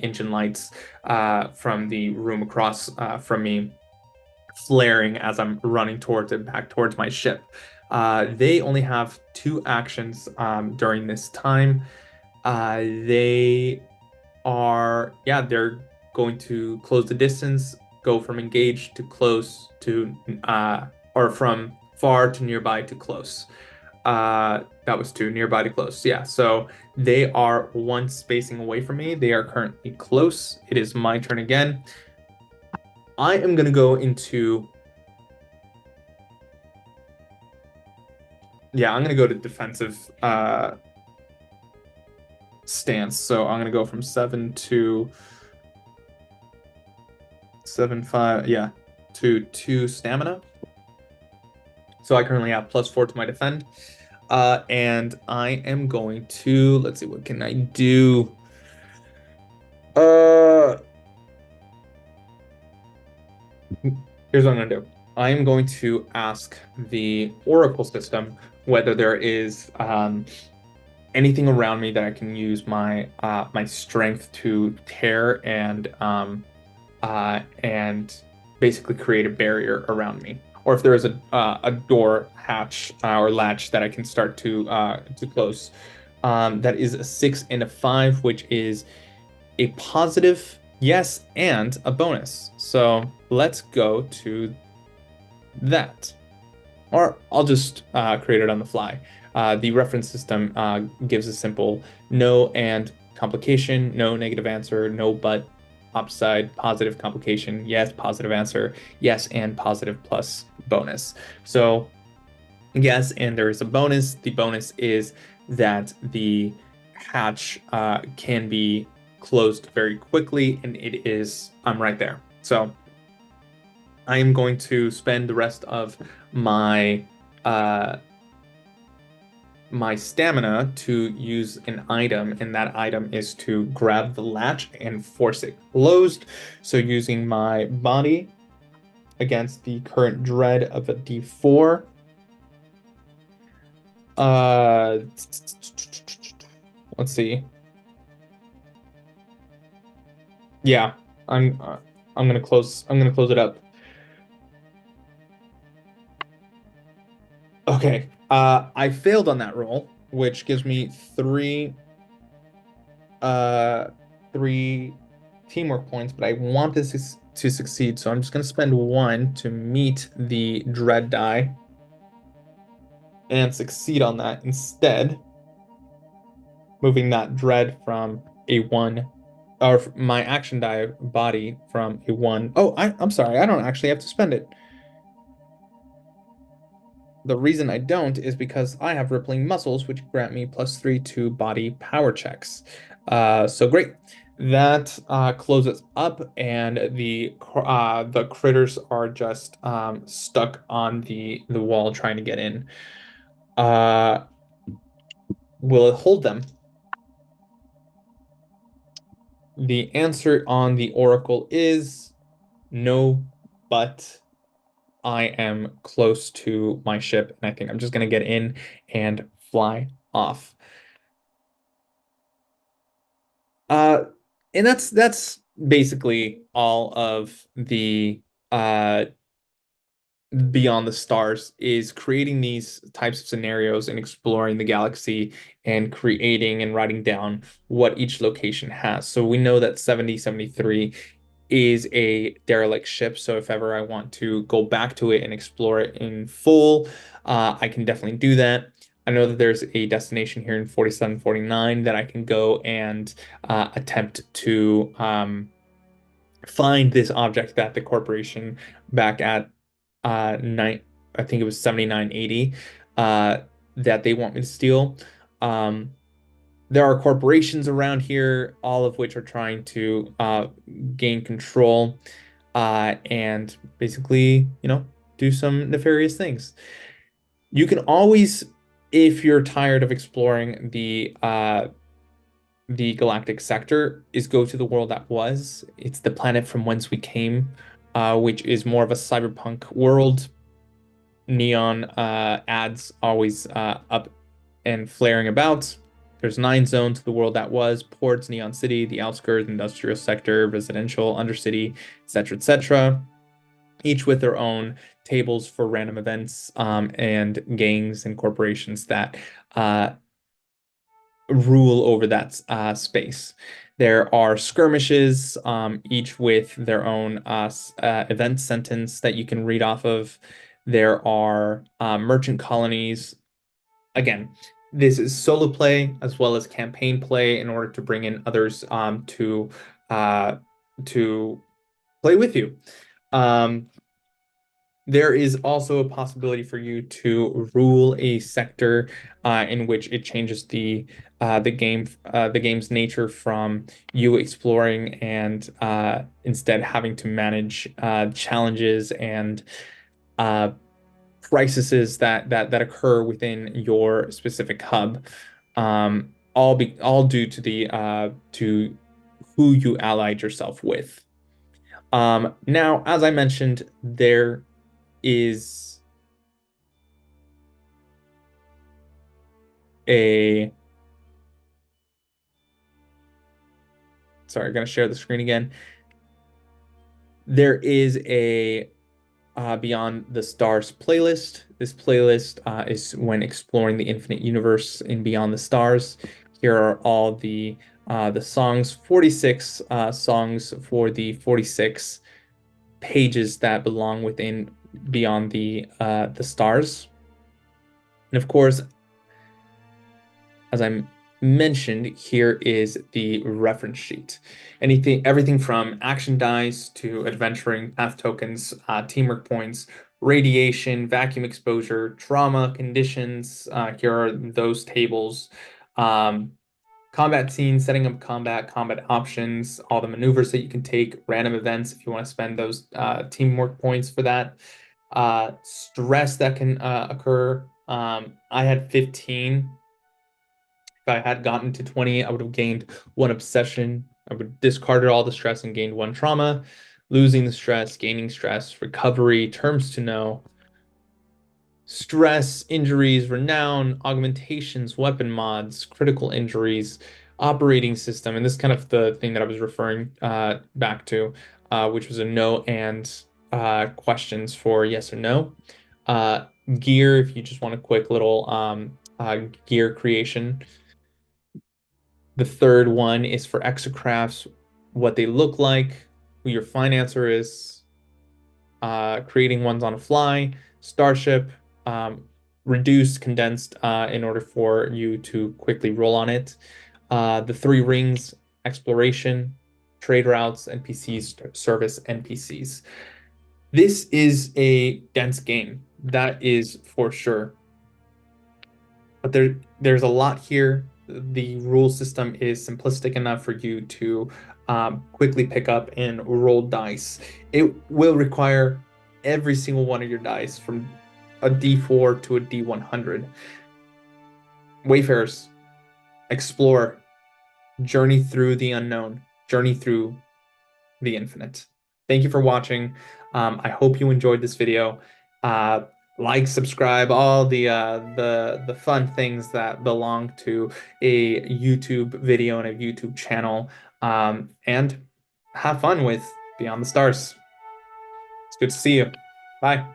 engine lights from the room across from me, flaring as I'm running towards it, back towards my ship. They only have 2 actions during this time. They yeah, they're going to close the distance, go from engaged to close to, or from far to nearby to close. That was 2, nearby to close. Yeah, so they are 1 spacing away from me. They are currently close. It is my turn again. I am going to go into, yeah, I'm going to go to defensive stance. So I'm going to go from 7 to 7, 5, yeah, to 2 stamina. So I currently have +4 to my defend. And I am going to, let's see, what can I do? Uh, Here's what I'm gonna do. I am going to ask the Oracle system whether there is anything around me that I can use my strength to tear and basically create a barrier around me, or if there is a door hatch or latch that I can start to close. That is a 6 and a 5, which is a positive yes and a bonus. So let's go to that. Or I'll just create it on the fly. The reference system gives a simple no and complication, no negative answer, no but upside, positive complication, yes, positive answer, yes, and positive plus bonus. So yes, and there is a bonus. The bonus is that the hatch can be closed very quickly, and I'm right there. So I am going to spend the rest of my uh, my stamina to use an item, and that item is to grab the latch and force it closed. So using my body against the current dread of a D4. Uh, let's see. Yeah, I'm gonna close. I'm gonna close it up. Okay. I failed on that roll, which gives me uh three teamwork points, but I want this to succeed, so I'm just gonna spend 1 to meet the dread die and succeed on that instead, moving that dread from a 1, or my action die body from a 1. Oh, I'm sorry, I don't actually have to spend it. The reason I don't is because I have rippling muscles, which grant me +3 to body power checks. So great. That closes up, and the critters are just stuck on the wall trying to get in. Uh, will it hold them? The answer on the oracle is no, but I am close to my ship, and I think I'm just gonna get in and fly off. Uh, and that's basically all of the uh Beyond the Stars is creating these types of scenarios and exploring the galaxy and creating and writing down what each location has. So we know that 7073 is a derelict ship. So if ever I want to go back to it and explore it in full, I can definitely do that. I know that there's a destination here in 4749 that I can go and attempt to find this object that the corporation back at nine, I think it was 7980, uh, that they want me to steal. Um, there are corporations around here, all of which are trying to gain control and basically, do some nefarious things. You can always, if you're tired of exploring the galactic sector, is go to the world that was. It's the planet from whence we came, which is more of a cyberpunk world. Neon ads always up and flaring about. There's 9 zones to the world that was: ports, Neon City, the outskirts, industrial sector, residential, undercity, etc., etc. Each with their own tables for random events and gangs and corporations that uh, rule over that space. There are skirmishes, each with their own event sentence that you can read off of. There are merchant colonies. Again, this is solo play as well as campaign play in order to bring in others uh, to play with you. Um, there is also a possibility for you to rule a sector in which it changes the game's nature from you exploring and instead having to manage challenges and uh, crises that occur within your specific hub. All due to the to who you allied yourself with. Now, as I mentioned, there is a sorry, I'm gonna share the screen again. There is a Beyond the Stars playlist. This playlist is when exploring the infinite universe in Beyond the Stars. Here are all the songs, 46 songs for the 46 pages that belong within Beyond the Stars. And of course, as I mentioned, here is the reference sheet. Everything from action dice to adventuring, path tokens, teamwork points, radiation, vacuum exposure, trauma conditions. Here are those tables. Um, Combat scenes, setting up combat options, all the maneuvers that you can take, random events if you want to spend those teamwork points for that. Stress that can occur. I had 15. If I had gotten to 20, I would have gained 1 obsession. I would have discarded all the stress and gained 1 trauma. Losing the stress, gaining stress, recovery, terms to know, stress, injuries, renown, augmentations, weapon mods, critical injuries, operating system, and this is kind of the thing that I was referring back to, which was a no and questions for yes or no. Uh, Gear, if you just want a quick little gear creation. The third one is for exocrafts, what they look like, who your financer is, creating ones on a fly, starship, reduced, condensed in order for you to quickly roll on it. The 3 rings, exploration, trade routes, NPCs, service NPCs. This is a dense game, that is for sure. But there's a lot here. The rule system is simplistic enough for you to quickly pick up and roll dice. It will require every single one of your dice from a D4 to a D100. Wayfarers, explore, journey through the unknown, journey through the infinite. Thank you for watching. I hope you enjoyed this video. Uh, like, subscribe, all the fun things that belong to a YouTube video and a YouTube channel. And have fun with Beyond the Stars. It's good to see you. Bye.